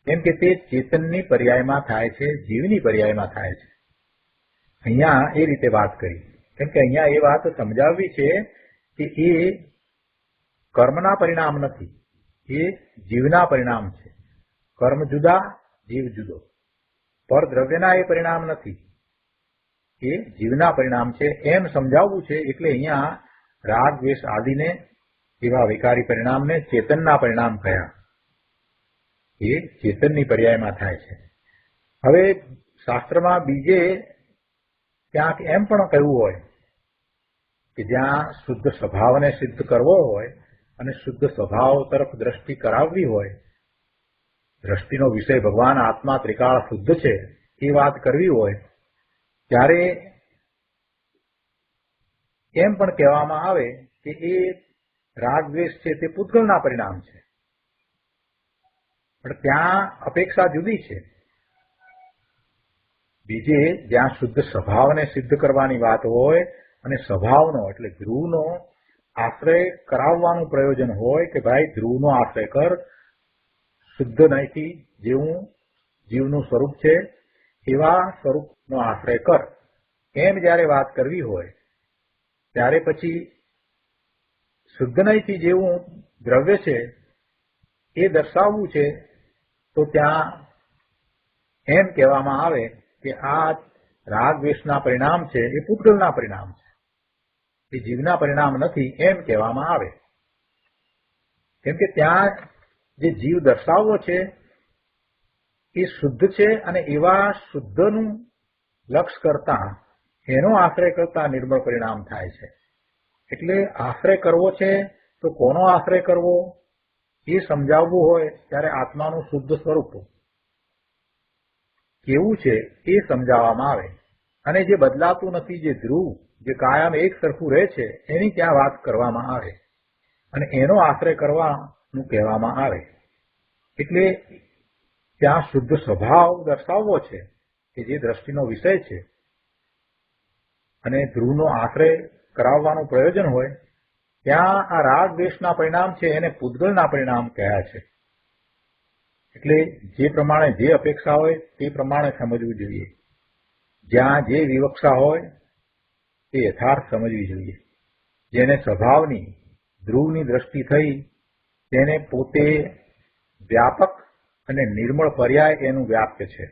કેમ કે તે ચેતનની પર્યાયમાં થાય છે, જીવની પર્યાયમાં થાય છે. અહીંયા એ રીતે વાત કરી, કેમ કે અહીંયા એ વાત સમજાવવી છે કે એ કર્મના પરિણામ નથી, એ જીવના પરિણામ છે. કર્મ જુદા, જીવ જુદો. પર દ્રવ્યના એ પરિણામ નથી, એ જીવના પરિણામ છે. એમ સમજાવવું છે. એટલે અહીંયા રાગ દ્વેષ આદિને એવા વિકારી પરિણામને ચેતનના પરિણામ કયા, એ ચેતનની પર્યાયમાં થાય છે. હવે શાસ્ત્રમાં બીજે ક્યાંક એમ પણ કહ્યું હોય કે જ્યાં શુદ્ધ સ્વભાવને સિદ્ધ કરવો હોય અને શુદ્ધ સ્વભાવ તરફ દ્રષ્ટિ કરાવવી હોય, દ્રષ્ટિનો વિષય ભગવાન આત્મા ત્રિકાળ શુદ્ધ છે એ વાત કરવી હોય, ત્યારે એમ પણ કહેવામાં આવે કે એ રાગ દ્વેષ છે તે પૂતગલના પરિણામ છે. પણ ત્યાં અપેક્ષા જુદી છે. બીજે જ્યાં શુદ્ધ સ્વભાવને સિદ્ધ કરવાની વાત હોય અને સ્વભાવનો એટલે ધ્રુવનો આશ્રય કરાવવાનું પ્રયોજન હોય કે ભાઈ ધ્રુવનો આશ્રય કર, શુદ્ધ નહીંથી જેવું જીવનું સ્વરૂપ છે એવા સ્વરૂપનો આશ્રય કર, એમ જયારે વાત કરવી હોય ત્યારે પછી શુદ્ધ નહીંથી જેવું દ્રવ્ય છે એ દર્શાવવું છે. તો ત્યાં એમ કહેવામાં આવે કે આ રાગ દ્વેષના પરિણામ છે એ પૂતગલના પરિણામ છે, એ જીવના પરિણામ નથી, એમ કહેવામાં આવે. કેમ કે ત્યાં જે જીવ દર્શાવવો છે એ શુદ્ધ છે અને એવા શુદ્ધનું લક્ષ્ય કરતા, એનો આશ્રય કરતા નિર્મળ પરિણામ થાય છે. એટલે આશ્રય કરવો છે તો કોનો આશ્રય કરવો એ સમજાવવું હોય ત્યારે આત્માનું શુદ્ધ સ્વરૂપ કેવું છે એ સમજાવવામાં આવે. અને જે બદલાતું નથી, જે ધ્રુવ, જે કાયમ એક સરખું રહે છે, એની ત્યાં વાત કરવામાં આવે અને એનો આશ્રય કરવાનું કહેવામાં આવે. એટલે ત્યાં શુદ્ધ સ્વભાવ દર્શાવવો છે કે જે દ્રષ્ટિનો વિષય છે અને ધ્રુવનો આશ્રય કરાવવાનું પ્રયોજન હોય, ત્યાં આ રાગ દ્વેષના પરિણામ છે એને પૂતગલના પરિણામ કહ્યા છે. એટલે જે પ્રમાણે જે અપેક્ષા હોય તે પ્રમાણે સમજવું જોઈએ. જ્યાં જે વિવક્ષા હોય તે યથાર્થ સમજવી જોઈએ. જેને સ્વભાવની ધ્રુવની દ્રષ્ટિ થઈ તેને પોતે વ્યાપક અને નિર્મળ પર્યાય એનું વ્યાપ્ય છે.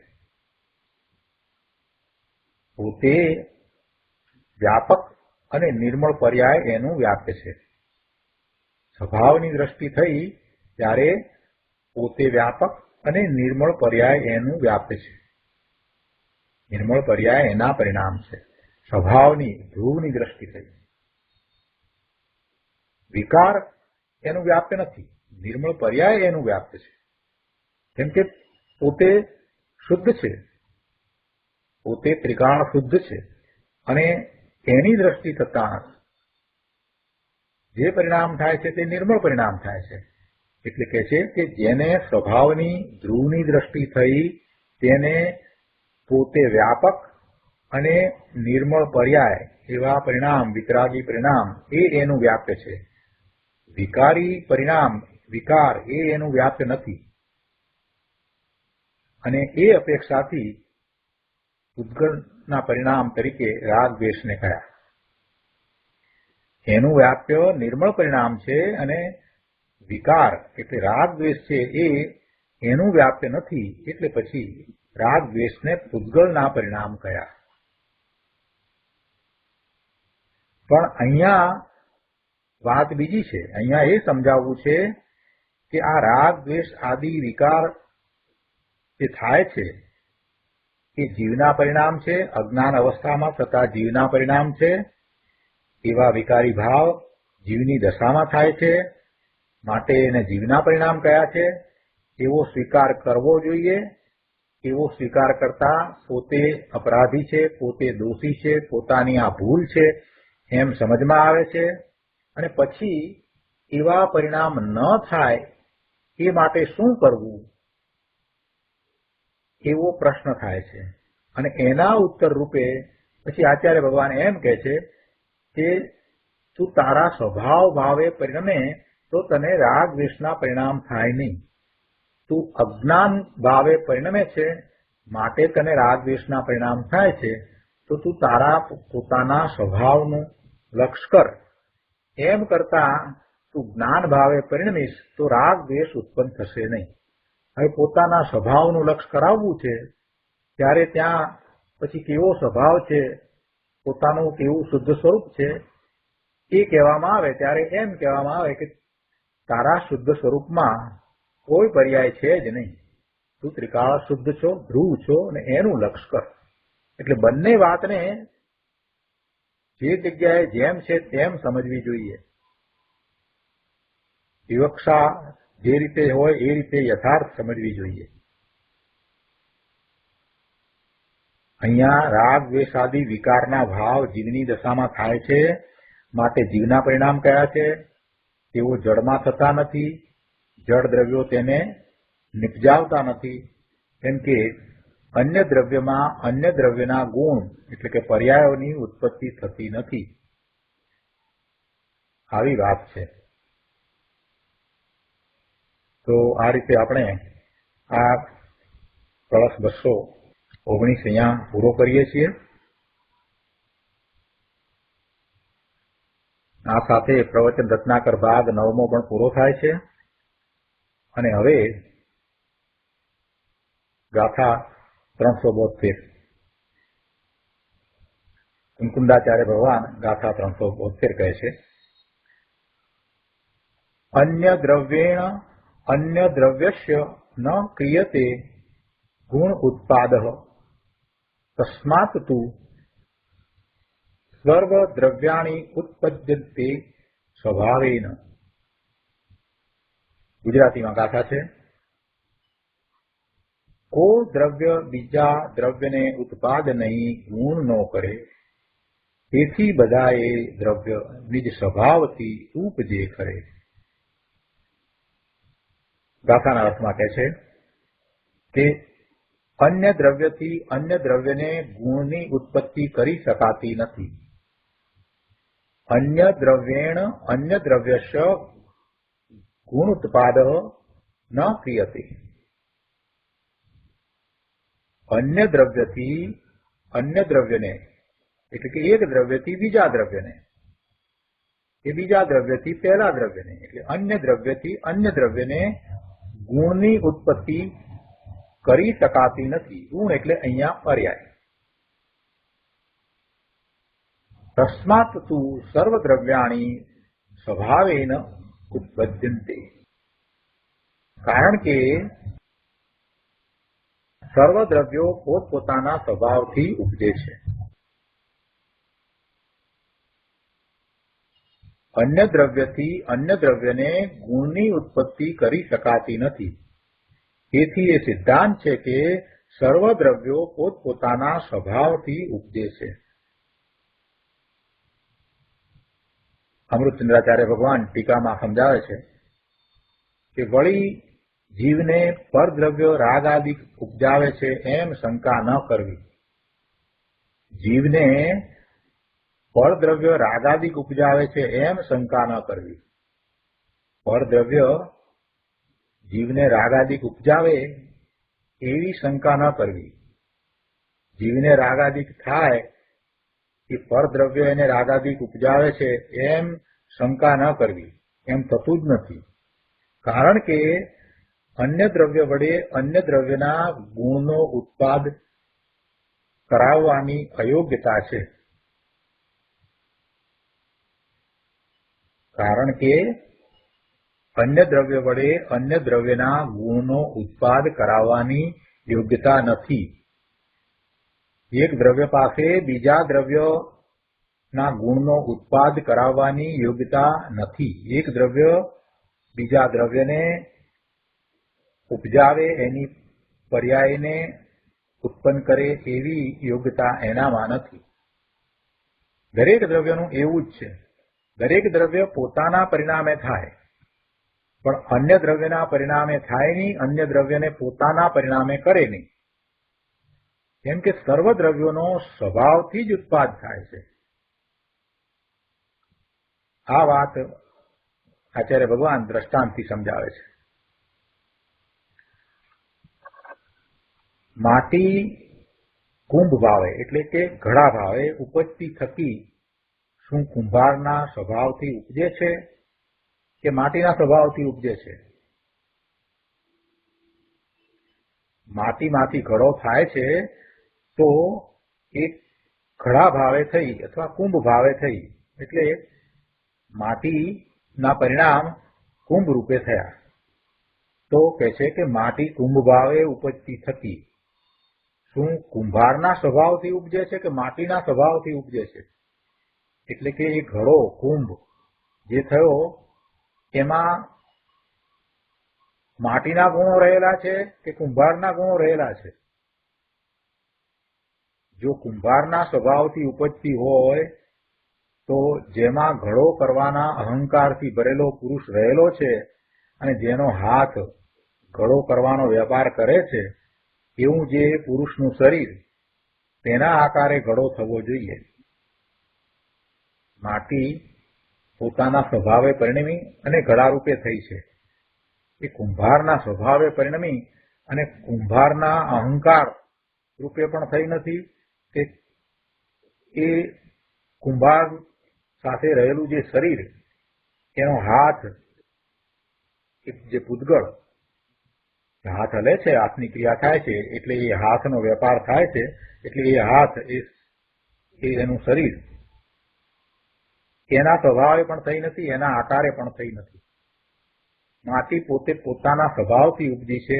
પોતે વ્યાપક અને નિર્મળ પર્યાય એનું વ્યાપ્ય છે. સ્વભાવની દ્રષ્ટિ થઈ ત્યારે પોતે વ્યાપક અને નિર્મળ પર્યાય એનું વ્યાપ્ય છે. નિર્મળ પર્યાય એના પરિણામ છે. સ્વભાવની ધ્રુવની દ્રષ્ટિ થઈ. વિકાર એનું વ્યાપ્ય નથી, નિર્મળ પર્યાય એનું વ્યાપ્ય છે. કેમ કે પોતે શુદ્ધ છે, પોતે ત્રિકાળ શુદ્ધ છે અને એની દ્રષ્ટિ થતા જે પરિણામ થાય છે તે નિર્મળ પરિણામ થાય છે. એટલે કે છે કે જેને સ્વભાવની ધ્રુવની દ્રષ્ટિ થઈ તેને પોતે વ્યાપક અને નિર્મળ પર્યાય એવા પરિણામ, વિતરાગી પરિણામ એ એનું વ્યાપ્ય છે. વિકારી પરિણામ, વિકાર એ એનું વ્યાપ્ય નથી. અને એ અપેક્ષાથી પૂતગલના પરિણામ તરીકે રાગ દ્વેષને કહ્યા. એનું વ્યાપ્ય નિર્મળ પરિણામ છે અને વિકાર એટલે રાગ દ્વેષ છે એ એનું વ્યાપ્ય નથી. એટલે પછી રાગ દ્વેષને પૂતગલના પરિણામ કહ્યા. પણ અહીંયા વાત બીજી છે. અહીંયા એ સમજાવવું છે કે આ રાગ દ્વેષ આદિ વિકાર જે થાય છે એ જીવના પરિણામ છે, અજ્ઞાન અવસ્થામાં થતા જીવના પરિણામ છે. એવા વિકારી ભાવ જીવની દશામાં થાય છે, માટે એને જીવના પરિણામ કયા છે. એવો સ્વીકાર કરવો જોઈએ. એવો સ્વીકાર કરતા પોતે અપરાધી છે, પોતે દોષી છે, પોતાની આ ભૂલ છે એમ સમજમાં આવે છે. અને પછી એવા પરિણામ ન થાય એ માટે શું કરવું એવો પ્રશ્ન થાય છે. અને એના ઉત્તર રૂપે પછી આચાર્ય ભગવાન એમ કહે છે કે તું તારા સ્વભાવ ભાવે પરિણમે તો તને રાગ દ્વેષના પરિણામ થાય નહીં. તું અજ્ઞાન ભાવે પરિણમે છે માટે તને રાગ દ્વેષના પરિણામ થાય છે. તો તું તારા પોતાના સ્વભાવનું લક્ષ કર. એમ કરતા તું જ્ઞાન ભાવે પરિણમીશ તો રાગ દ્વેષ ઉત્પન્ન થશે નહીં. હવે પોતાના સ્વભાવનું લક્ષ કરાવવું છે ત્યારે ત્યાં પછી કેવો સ્વભાવ છે, પોતાનું કેવું શુદ્ધ સ્વરૂપ છે એ કહેવામાં આવે ત્યારે એમ કહેવામાં આવે કે તારા શુદ્ધ સ્વરૂપમાં કોઈ પર્યાય છે જ નહીં. તું ત્રિકાળ શુદ્ધ છો, ધ્રુવ છો અને એનું લક્ષ કર. એટલે બંને વાતને જે જગ્યાએ જેમ છે તેમ સમજવી જોઈએ. વિવક્ષા જે રીતે હોય એ રીતે યથાર્થ સમજવી જોઈએ. અહીંયા રાગ દ્વેષ આદિ વિકારના ભાવ જીવની દશામાં થાય છે, માટે જીવના પરિણામ કયા છે. તેઓ જળમાં થતા નથી, જળ દ્રવ્યો તેને નિપજાવતા નથી. કેમ કે અન્ય દ્રવ્યમાં અન્ય દ્રવ્યના ગુણ એટલે કે પર્યાયોની ઉત્પત્તિ થતી નથી. આવી વાત છે. તો આ રીતે આપણે આ કળશ 219 અહીંયા પૂરો કરીએ છીએ. આ સાથે પ્રવચન રત્નાકર ભાગ 9મો પણ પૂરો થાય છે. અને હવે ગાથા 372 મુકુંદાચાર્ય ભગવાન ગાથા 372 કહે છે. અન્ય દ્રવ્યેણ અન્ય દ્રવ્યસ્ય ન ક્રિયતે ગુણ ઉત્પાદઃ તસ્માત તુ સર્વ દ્રવ્યાણી ઉત્પદ્યન્તે સ્વભાવેન. ગુજરાતીમાં ગાથા છે. કો દ્રવ્ય બીજા દ્રવ્યને ઉત્પાદ નહીં, ગુણ ન કરે, તેથી બધા એ દ્રવ્ય નિજ સ્વભાવથી ઉપજે કરે. ગાથાના અર્થમાં કહે છે કે અન્ય દ્રવ્યથી અન્ય દ્રવ્યને ગુણની ઉત્પત્તિ કરી શકાતી નથી. અન્ય દ્રવ્યેણ અન્ય દ્રવ્યસ્ય ગુણ ઉત્પાદ ન ક્રિયતે. અન્ય દ્રવ્યથી અન્ય દ્રવ્યને એટલે કે એક દ્રવ્યથી બીજા દ્રવ્યને, એ બીજા દ્રવ્યથી પહેલા દ્રવ્યને એટલે અન્ય દ્રવ્યથી અન્ય દ્રવ્યને ગુણની ઉત્પત્તિ કરી શકાતી નથી. ગુણ એટલે અહીંયા પર્યાય. તસ્માત તુ સર્વ દ્રવ્યાણી સ્વભાવેન ઉત્પદ્યન્તે. કારણ કે સર્વ દ્રવ્યો પોતપોતાના સ્વભાવથી ઉપજે છે. અન્ય દ્રવ્યથી અન્ય દ્રવ્યને ગુણની ઉત્પત્તિ કરી શકાતી નથી. તેથી એ સિદ્ધાંત છે કે સર્વ દ્રવ્યો પોતપોતાના સ્વભાવથી ઉપજે છે. અમૃતચંદ્રાચાર્ય ભગવાન ટીકામાં સમજાવે છે કે વળી જીવને પરદ્રવ્યો રાગાદિક ઉપજાવે છે એમ શંકા ન કરવી. જીવને પરદ્રવ્ય રાગાદિક ઉપજાવે છે એમ શંકા ન કરવી. પરદ્રવ્ય જીવને રાગાદિક ઉપજાવે એવી શંકા ન કરવી. જીવને રાગાદિક થાય કે પરદ્રવ્ય એને રાગાદિક ઉપજાવે છે એમ શંકા ન કરવી. એમ થતું જ નથી. કારણ કે અન્ય દ્રવ્ય વડે અન્ય દ્રવ્યના ગુણનો ઉત્પાદ કરાવવાની અયોગ્યતા છે. કારણ કે અન્ય દ્રવ્ય વડે અન્ય દ્રવ્યના ગુણનો ઉત્પાદ કરાવવાની યોગ્યતા નથી. એક દ્રવ્ય પાસે બીજા દ્રવ્યના ગુણનો ઉત્પાદ કરાવવાની યોગ્યતા નથી. એક દ્રવ્ય બીજા દ્રવ્યને ઉપજાવે, એની પર્યાયને ઉત્પન્ન કરે એવી યોગ્યતા એનામાં નથી. દરેક દ્રવ્યનું એવું જ છે. દરેક દ્રવ્ય પોતાના પરિણામે થાય, પણ અન્ય દ્રવ્યના પરિણામે થાય નહીં, અન્ય દ્રવ્યને પોતાના પરિણામે કરે નહીં. કેમ કે સર્વ દ્રવ્યોનો સ્વભાવથી જ ઉત્પાદ થાય છે. આ વાત આચાર્ય ભગવાન દ્રષ્ટાંતથી સમજાવે છે. માટી કુંભ ભાવે એટલે કે ઘડા ભાવે ઉપજતી થકી શું કુંભારના સ્વભાવથી ઉપજે છે કે માટીના સ્વભાવથી ઉપજે છે? માટીમાંથી ઘડો થાય છે તો એ ઘડા ભાવે થઈ અથવા કુંભ ભાવે થઈ, એટલે માટીના પરિણામ કુંભ રૂપે થયા. તો કહે છે કે માટી કુંભ ભાવે ઉપજતી થકી શું કુંભારના સ્વભાવથી ઉપજે છે કે માટીના સ્વભાવથી ઉપજે છે? એટલે કે એ ઘડો કુંભ જે થયો એમાં માટીના ગુણો રહેલા છે કે કુંભારના ગુણો રહેલા છે? જો કુંભારના સ્વભાવથી ઉપજતી હોય તો જેમાં ઘડો કરવાના અહંકારથી ભરેલો પુરુષ રહેલો છે અને જેનો હાથ ઘડો કરવાનો વેપાર કરે છે, એવું જે પુરુષનું શરીર તેના આકારે ઘડો થવો જોઈએ. માટી પોતાના સ્વભાવે પરિણમી અને ઘડા રૂપે થઈ છે. એ કુંભારના સ્વભાવે પરિણમી અને કુંભારના અહંકાર રૂપે પણ થઈ નથી કે એ કુંભાર સાથે રહેલું જે શરીર, એનો હાથ, જે પૂતગળ હાથ હલે છે, હાથની ક્રિયા થાય છે, એટલે એ હાથનો વેપાર થાય છે, એટલે એ હાથ એ એનું શરીર એના સ્વભાવે પણ થઈ નથી, એના આકારે પણ થઈ નથી. માટી પોતે પોતાના સ્વભાવથી ઉપજી છે.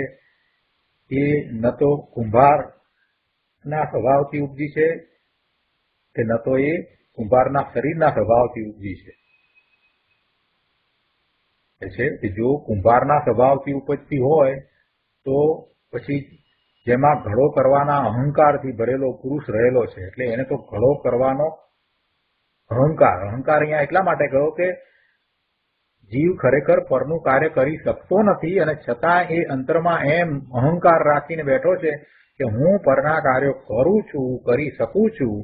એ ન તો કુંભારના સ્વભાવથી ઉપજી છે કે ન તો એ કુંભારના શરીરના સ્વભાવથી ઉપજી છે. જો કુંભારના સ્વભાવથી ઉપજતી હોય તો પછી જેમાં ઘડો કરવાના અહંકારથી ભરેલો પુરુષ રહેલો છે, એટલે એને તો ઘડો કરવાનો અહંકાર અહીંયા એટલા માટે કહ્યો કે જીવ ખરેખર પરનું કાર્ય કરી શકતો નથી અને છતાં એ અંતરમાં એમ અહંકાર રાખીને બેઠો છે કે હું પરના કાર્યો કરું છું, કરી શકું છું,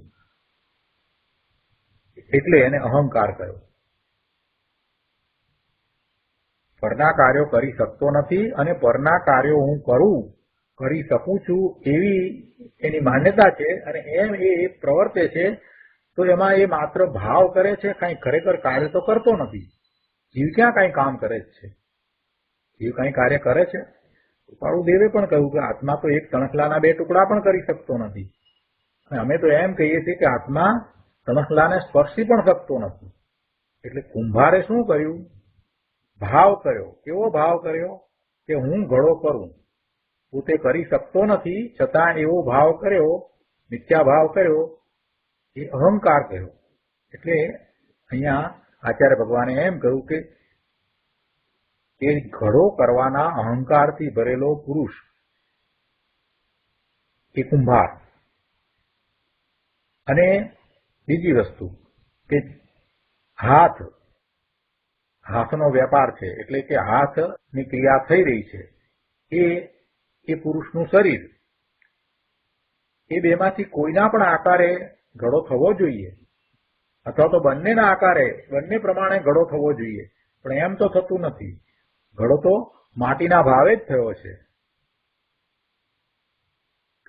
એટલે એને અહંકાર કહ્યો. પરના કાર્યો કરી શકતો નથી અને પરના કાર્યો હું કરી શકું છું એવી એની માન્યતા છે અને એમ એ પ્રવર્તે છે. તો એમાં એ માત્ર ભાવ કરે છે, કઈ ખરેખર કાર્ય તો કરતો નથી. જીવ ક્યાં કઈ કામ કરે છે? જીવ કઈ કાર્ય કરે છે? કૃપાળુદેવે પણ કહ્યું કે આત્મા તો એક તણખલાના 2 ટુકડા પણ કરી શકતો નથી. અને અમે તો એમ કહીએ છીએ કે આત્મા તણખલાને સ્પર્શી પણ શકતો નથી. એટલે કુંભારે શું કર્યું? ભાવ કર્યો. કેવો ભાવ કર્યો? કે હું ઘડો કરું. પોતે કરી શકતો નથી છતાં એવો ભાવ કર્યો, મિથ્યા ભાવ કર્યો, એ અહંકાર કર્યો. એટલે અહીંયા આચાર્ય ભગવાને એમ કહ્યું કે એ ઘડો કરવાના અહંકારથી ભરેલો પુરુષ એ કુંભાર. અને બીજી વસ્તુ કે હાથનો વેપાર છે, એટલે કે હાથની ક્રિયા થઈ રહી છે, એ પુરુષનું શરીર. એ બેમાંથી કોઈના પણ આકારે ઘડો થવો જોઈએ, અથવા તો બંનેના આકારે, બંને પ્રમાણે ઘડો થવો જોઈએ. પણ એમ તો થતું નથી. ઘડો તો માટીના ભાવે જ થયો છે,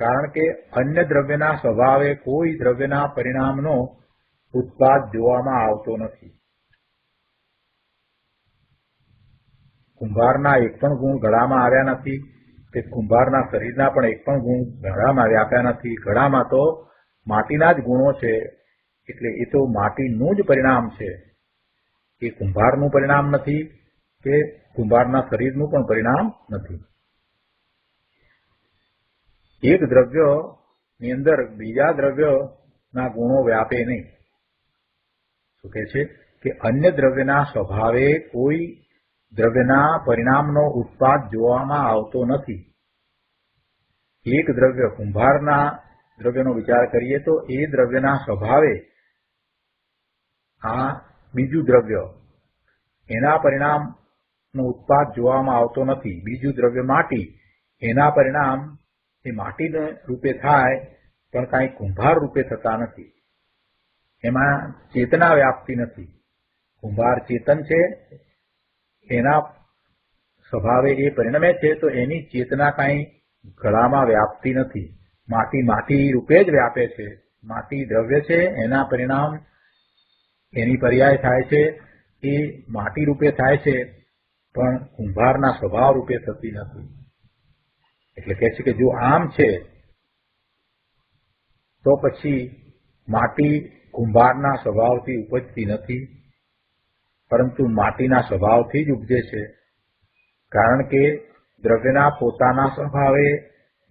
કારણ કે અન્ય દ્રવ્યના સ્વભાવે કોઈ દ્રવ્યના પરિણામનો ઉત્પાદ જોવામાં આવતો નથી. કુંભારના એક પણ ગુણ ઘડામાં આવ્યા નથી, કે કુંભારના શરીરના પણ એક પણ ગુણ ઘડામાં વ્યાપ્યા નથી. ઘડામાં તો માટીના જ ગુણો છે, એટલે એ તો માટીનું જ પરિણામ છે. એ કુંભારનું પરિણામ નથી કે કુંભારના શરીરનું પણ પરિણામ નથી. એક દ્રવ્ય ની અંદર બીજા દ્રવ્યના ગુણો વ્યાપે નહીં. શું કહે છે કે અન્ય દ્રવ્યના સ્વભાવે કોઈ દ્રવ્યના પરિણામનો ઉત્પાદ જોવામાં આવતો નથી. એક દ્રવ્ય, કુંભારના દ્રવ્યનો વિચાર કરીએ તો એ દ્રવ્યના સ્વભાવે આ બીજું દ્રવ્ય એના પરિણામનો ઉત્પાદ જોવામાં આવતો નથી. બીજું દ્રવ્ય માટી, એના પરિણામ એ માટીના રૂપે થાય પણ કાંઈ કુંભાર રૂપે થતા નથી. એમાં ચેતના વ્યાપતી નથી. કુંભાર ચેતન છે, એના સ્વભાવે એ પરિણમે છે, તો એની ચેતના કાંઈ ઘડામાં વ્યાપતી નથી. માટી માટી રૂપે જ વ્યાપે છે. માટી દ્રવ્ય છે, એના પરિણામ એની પર્યાય થાય છે એ માટી રૂપે થાય છે, પણ કુંભારના સ્વભાવ રૂપે થતી નથી. એટલે કહે છે કે જો આમ છે તો પછી માટી કુંભારના સ્વભાવથી ઉપજતી નથી, પરંતુ માટીના સ્વભાવથી જ ઉપજે છે. કારણ કે દ્રવ્યના પોતાના સ્વભાવે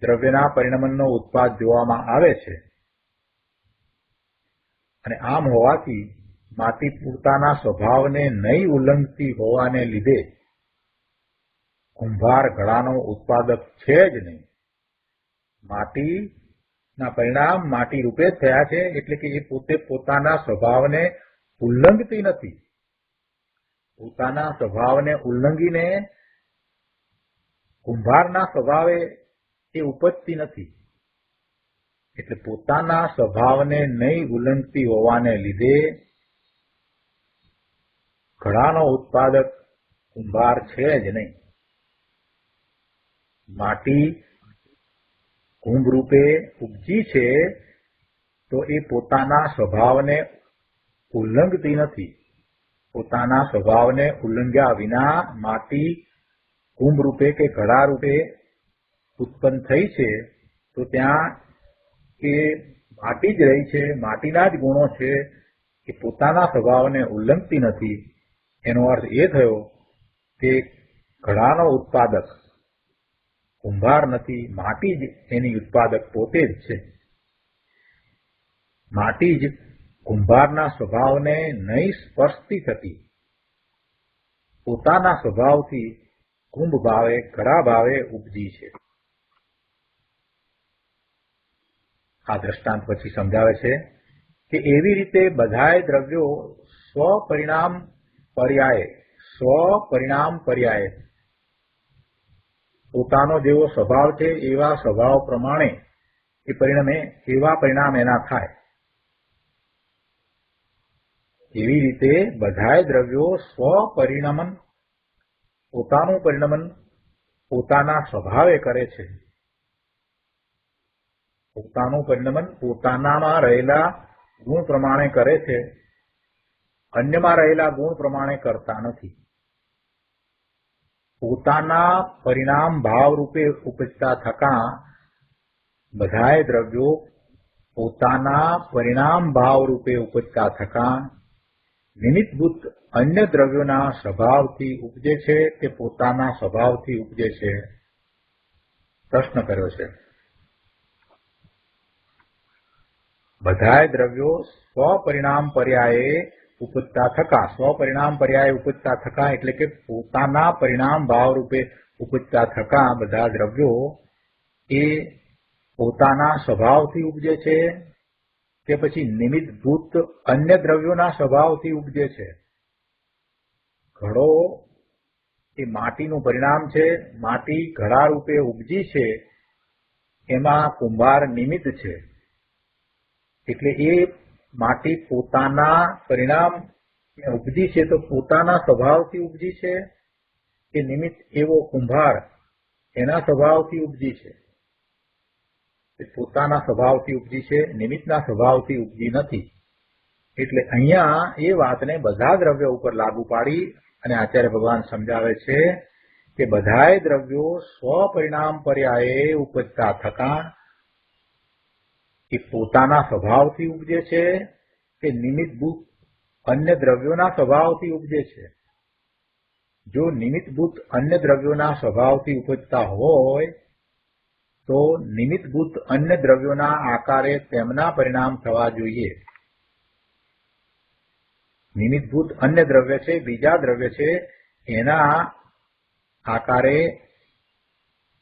દ્રવ્યના પરિણમનનો ઉત્પાદ જોવામાં આવે છે, અને આમ હોવાથી માટી પોતાના સ્વભાવને નહીં ઉલ્લંઘતી હોવાને લીધે કુંભાર ઘડાનો ઉત્પાદક છે જ નહીં. માટીના પરિણામ માટી રૂપે જ થયા છે, એટલે કે એ પોતે પોતાના સ્વભાવને ઉલ્લંઘતી નથી. પોતાના સ્વભાવને ઉલ્લંઘીને કુંભારના સ્વભાવે એ ઉપજતી નથી. એટલે પોતાના સ્વભાવને નહીં ઉલ્લંઘતી હોવાને લીધે ઘડાનો ઉત્પાદક કુંભાર છે જ નહીં. માટી કુંભ રૂપે ઉપજી છે તો એ પોતાના સ્વભાવને ઉલ્લંઘતી નથી. પોતાના સ્વભાવને ઉલ્લંઘ્યા વિના માટી કુંભ રૂપે કે ઘડા રૂપે ઉત્પન્ન થઈ છે, તો ત્યાં એ માટી જ રહી છે, માટીના જ ગુણો છે, એ પોતાના સ્વભાવને ઉલ્લંઘતી નથી. એનો અર્થ એ થયો કે ઘડાનો ઉત્પાદક કુંભાર નથી, માટી જ એની ઉત્પાદક પોતે જ છે. માટી જ કુંભારના સ્વભાવને નહીં સ્પર્શતી થતી, પોતાના સ્વભાવથી કુંભ ભાવે ઘડા ભાવે ઉપજી છે. આ દ્રષ્ટાંત પછી સમજાવે છે કે એવી રીતે બધાય દ્રવ્યો સ્વપરિણામ પર્યાય પોતાનો જેવો સ્વભાવ છે એવા સ્વભાવ પ્રમાણે એ પરિણમે એવા પરિણામ એના થાય. એવી રીતે બધાય દ્રવ્યો સ્વપરિણમન પોતાનું પરિણમન પોતાના સ્વભાવે કરે છે. પોતાનું પરિણમન પોતાનામાં રહેલા ગુણ પ્રમાણે કરે છે, અન્યમાં રહેલા ગુણ પ્રમાણે કરતા નથી. પોતાના પરિણામ ભાવ રૂપે ઉપજતા થકા બધાય દ્રવ્યો પોતાના પરિણામ ભાવ રૂપે ઉપજતા થકા નિમિત્તભૂત અન્ય દ્રવ્યોના સ્વભાવથી ઉપજે છે કે પોતાના સ્વભાવથી ઉપજે છે? પ્રશ્ન કર્યો છે. બધાય દ્રવ્યો સ્વપરિણામ પર્યાયે ઉપજતા થકા, સ્વપરિણામ પર્યાય ઉપજતા થકા એટલે કે પોતાના પરિણામ ભાવ રૂપે ઉપજતા થકા બધા દ્રવ્યો એ પોતાના સ્વભાવથી ઉપજે છે કે પછી નિમિત્તભૂત અન્ય દ્રવ્યોના સ્વભાવથી ઉપજે છે? ઘડો એ માટીનું પરિણામ છે, માટી ઘડા રૂપે ઉપજી છે, એમાં કુંભાર નિમિત્ત છે. એટલે એ માટી પોતાના પરિણામ ઉપજી છે તો પોતાના સ્વભાવથી ઉપજી છે કે નિમિત્ત એવો કુંભાર એના સ્વભાવથી ઉપજી છે? પોતાના સ્વભાવથી ઉપજી છે, નિમિત્તના સ્વભાવથી ઉપજી નથી. એટલે અહીંયા એ વાતને બધા દ્રવ્યો ઉપર લાગુ પાડી અને આચાર્ય ભગવાન સમજાવે છે કે બધાય દ્રવ્યો સ્વપરિણામ પર્યાયે ઉપજતા થકા એ પોતાના સ્વભાવથી ઉપજે છે કે નિમિત્તભૂત અન્ય દ્રવ્યોના સ્વભાવથી ઉપજે છે? જો નિમિત્તભૂત અન્ય દ્રવ્યોના સ્વભાવથી ઉપજતા હોય તો નિમિત્તભૂત અન્ય દ્રવ્યોના આકારે તેમના પરિણામ થવા જોઈએ. નિમિત્તભૂત અન્ય દ્રવ્ય છે, બીજા દ્રવ્ય છે, એના આકારે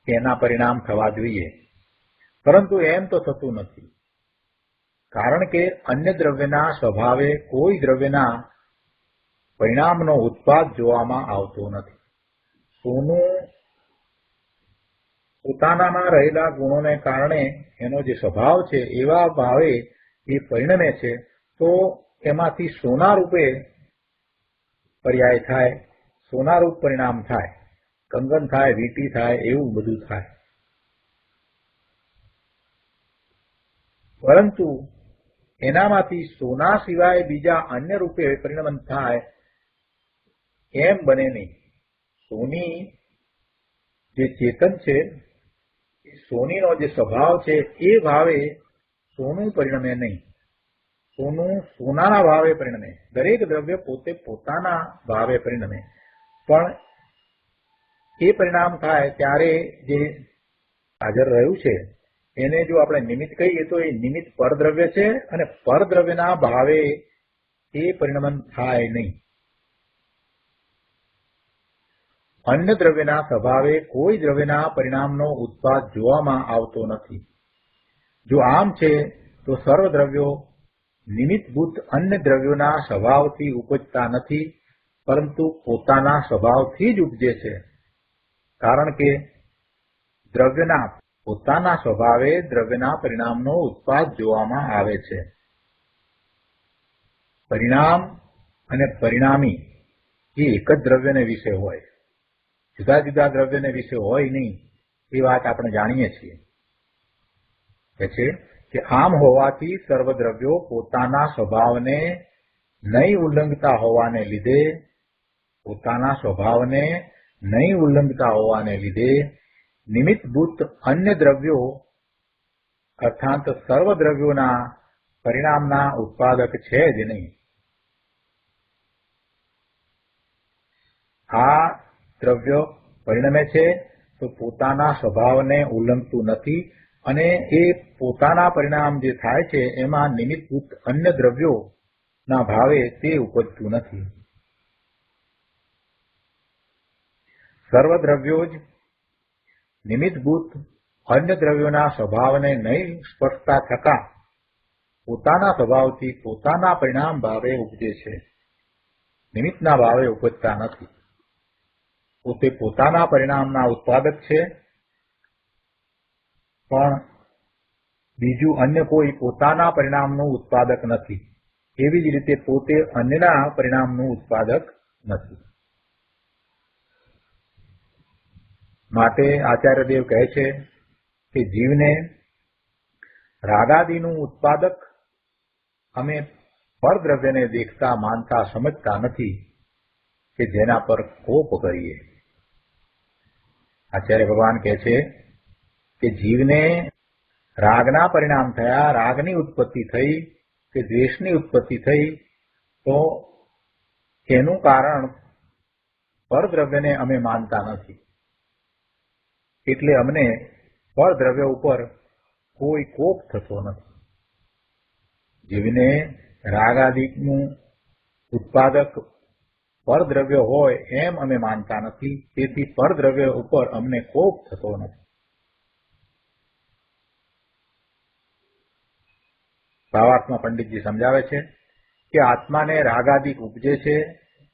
તેના પરિણામ થવા જોઈએ. પરંતુ એમ તો થતું નથી, કારણ કે અન્ય દ્રવ્યના સ્વભાવે કોઈ દ્રવ્યના પરિણામનો ઉત્પાદ જોવામાં આવતો નથી. સોનું પોતાનામાં રહેલા ગુણોને કારણે એનો જે સ્વભાવ છે એવા ભાવે એ પરિણમે છે, તો એમાંથી સોના રૂપે પર્યાય થાય, સોનારૂપ પરિણામ થાય, કંગન થાય, વીંટી થાય, એવું બધું થાય. પરંતુ એનામાંથી સોના સિવાય બીજા અન્ય રૂપે પરિણમન થાય એમ બને નહીં. સોની જે ચેતન છે, સોનીનો જે સ્વભાવ છે એ ભાવે સોનું પરિણમે નહીં. સોનું સોનાના ભાવે પરિણમે. દરેક દ્રવ્ય પોતે પોતાના ભાવે પરિણમે, પણ એ પરિણામ થાય ત્યારે જે હાજર રહ્યું છે એને જો આપણે નિમિત્ત કહીએ તો એ નિમિત્ત પરદ્રવ્ય છે, અને પરદ્રવ્યના ભાવે એ પરિણમન થાય નહીં. અન્ય દ્રવ્યના સ્વભાવે કોઈ દ્રવ્યના પરિણામનો ઉત્પાદ જોવામાં આવતો નથી. જો આમ છે તો સર્વ દ્રવ્યો નિમિત્તભૂત અન્ય દ્રવ્યોના સ્વભાવથી ઉપજતા નથી, પરંતુ પોતાના સ્વભાવથી જ ઉપજે છે. કારણ કે દ્રવ્યના પોતાના સ્વભાવે દ્રવ્યના પરિણામનો ઉત્પાદ જોવામાં આવે છે. પરિણામ અને પરિણામી એ એક જ દ્રવ્યને વિશે હોય, જુદા જુદા દ્રવ્યને વિશે હોય નહીં. એ વાત આપણે જાણીએ છીએ. કે છે કે આમ હોવાથી સર્વ દ્રવ્યો પોતાના સ્વભાવને નહીં ઉલ્લંઘતા હોવાને લીધે, પોતાના સ્વભાવને નહીં ઉલ્લંઘતા હોવાને લીધે નિમિત્તભૂત અન્ય દ્રવ્યો અર્થાત સર્વ દ્રવ્યોના પરિણામના ઉત્પાદક છે જ નહીં. આ દ્રવ્ય પરિણમે છે તો પોતાના સ્વભાવને ઉલ્લંઘતું નથી, અને એ પોતાના પરિણામ જે થાય છે એમાં નિમિત્તભૂત અન્ય દ્રવ્યોના ભાવે તે ઉપજતું નથી. સર્વ દ્રવ્યો જ નિમિત્તભૂત અન્ય દ્રવ્યોના સ્વભાવને નહીં સ્પર્શતા થતા પોતાના સ્વભાવથી પોતાના પરિણામ ભાવે ઉપજે છે, નિમિત્તના ભાવે ઉપજતા નથી. પોતે પોતાના પરિણામના ઉત્પાદક છે, પણ બીજું અન્ય કોઈ પોતાના પરિણામનું ઉત્પાદક નથી. એવી જ રીતે પોતે અન્યના પરિણામનું ઉત્પાદક નથી. માટે આચાર્યદેવ કહે છે કે જીવને રાગાદિનું ઉત્પાદક અમે પરદ્રવ્યને દેખતા, માનતા, સમજતા નથી કે જેના પર કોપ કરીએ. આચાર્ય ભગવાન કહે છે કે જીવને રાગના પરિણામ થયા, રાગની ઉત્પત્તિ થઈ કે દ્વેષની ઉત્પત્તિ થઈ, તો એનું કારણ પરદ્રવ્યને અમે માનતા નથી. એટલે અમને પરદ્રવ્ય ઉપર કોઈ કોપ થતો નથી. જીવને રાગાદિકનું ઉત્પાદક પરદ્રવ્ય હોય એમ અમે માનતા નથી, તેથી પરદ્રવ્ય ઉપર અમને કોપ થતો નથી. ભાવાર્થમાં પંડિતજી સમજાવે છે કે આત્માને રાગાદિક ઉપજે છે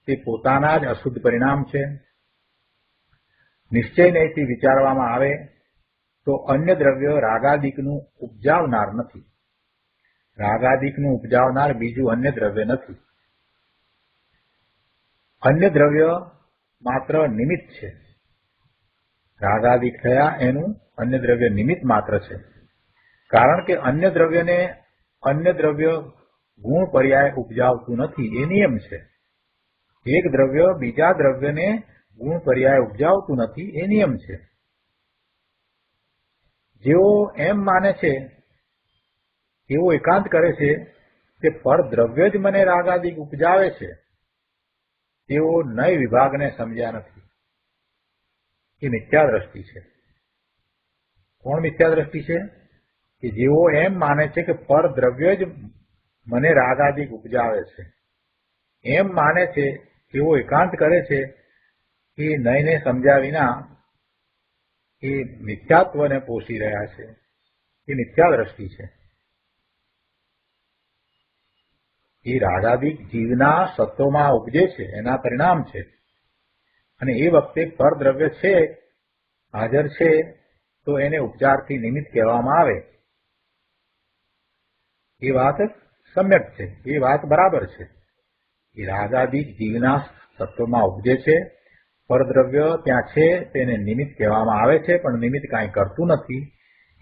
તે પોતાના જ અશુદ્ધ પરિણામ છે. નિશ્ચય નહીંથી વિચારવામાં આવે તો અન્ય દ્રવ્ય રાગાદિકનું ઉપજાવનાર નથી. રાગાદિકનું ઉપજાવનાર બીજું અન્ય દ્રવ્ય નથી. અન્ય દ્રવ્ય માત્ર નિમિત્ત છે. રાગાદિક થયા એનું અન્ય દ્રવ્ય નિમિત્ત માત્ર છે. કારણ કે અન્ય દ્રવ્યને અન્ય દ્રવ્ય ગુણ પર્યાય ઉપજાવતું નથી, એ નિયમ છે. એક દ્રવ્ય બીજા દ્રવ્યને ગુણ પર્યાય ઉપજાવતું નથી, એ નિયમ છે. જેઓ એમ માને છે, એવો એકાંત કરે છે કે પરદ્રવ્ય જ મને રાગાદિક ઉપજાવે છે, તેઓ નય વિભાગને સમજ્યા નથી. એ મિથ્યા દ્રષ્ટિ છે. કોણ મિથ્યા દ્રષ્ટિ છે? કે જેઓ એમ માને છે કે પર દ્રવ્ય જ મને રાગાદિક ઉપજાવે છે, એમ માને છે, તેઓ એકાંત કરે છે કે નયને સમજ્યા વિના એ મિથ્યાત્વને પોષી રહ્યા છે. એ મિથ્યા દ્રષ્ટિ છે. એ રાગાદિક જીવના સત્વમાં ઉપજે છે, એના પરિણામ છે. અને એ વખતે પરદ્રવ્ય છે, હાજર છે, તો એને ઉપચારથી નિમિત્ત કહેવામાં આવે. એ વાત સમ્યક છે, એ વાત બરાબર છે. એ રાગાદિક જીવના સત્વમાં ઉપજે છે, પરદ્રવ્ય ત્યાં છે, તેને નિમિત્ત કહેવામાં આવે છે, પણ નિમિત્ત કાંઈ કરતું નથી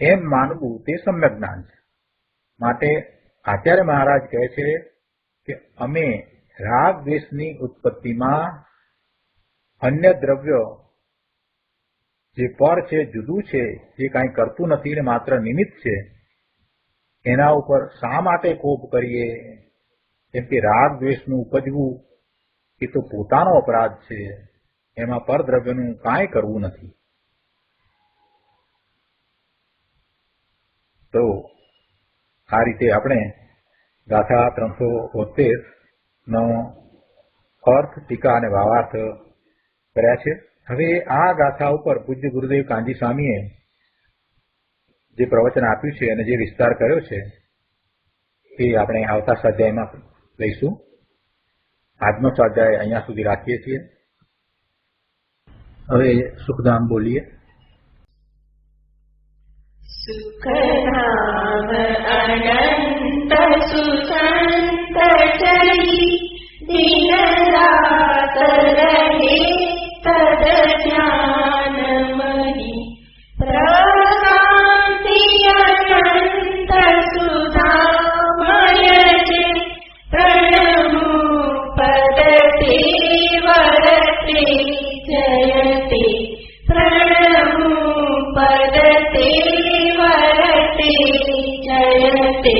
એમ માનવું તે સમ્યક જ્ઞાન છે. માટે આચાર્ય મહારાજ કહે છે કે અમે રાગ દ્વેષની ઉત્પત્તિમાં અન્ય દ્રવ્ય જે પર છે, જુદું છે, જે કાંઈ કરતું નથી ને માત્ર નિમિત્ત છે, એના ઉપર શા માટે કોપ કરીએ? કેમ કે રાગ દ્વેષનું ઉપજવું એ તો પોતાનો અપરાધ છે, એમાં પરદ્રવ્યનું કાંઈ કરવું નથી. તો આ રીતે આપણે ગાથા 372 નો અર્થ, ટીકા અને ભાવાર્થ કર્યા છે. હવે આ ગાથા ઉપર પૂજ્ય ગુરુદેવ કાંજી સ્વામીએ જે પ્રવચન આપ્યું છે અને જે વિસ્તાર કર્યો છે એ આપણે આવતા સ્વાધ્યાયમાં લઈશું. આજનો સ્વાધ્યાય અહીંયા સુધી રાખીએ છીએ. હવે સુખધામ બોલીએ. સુખધામ અનંત સુસંત ચરી દિન રાત રહે તદ જ્ઞાનમયી પ્રકાંતિ અનંત સુધામય જે પ્રણમુ પદતે વરતે જયતે પ્રણમુ પદતે વરતે જયતે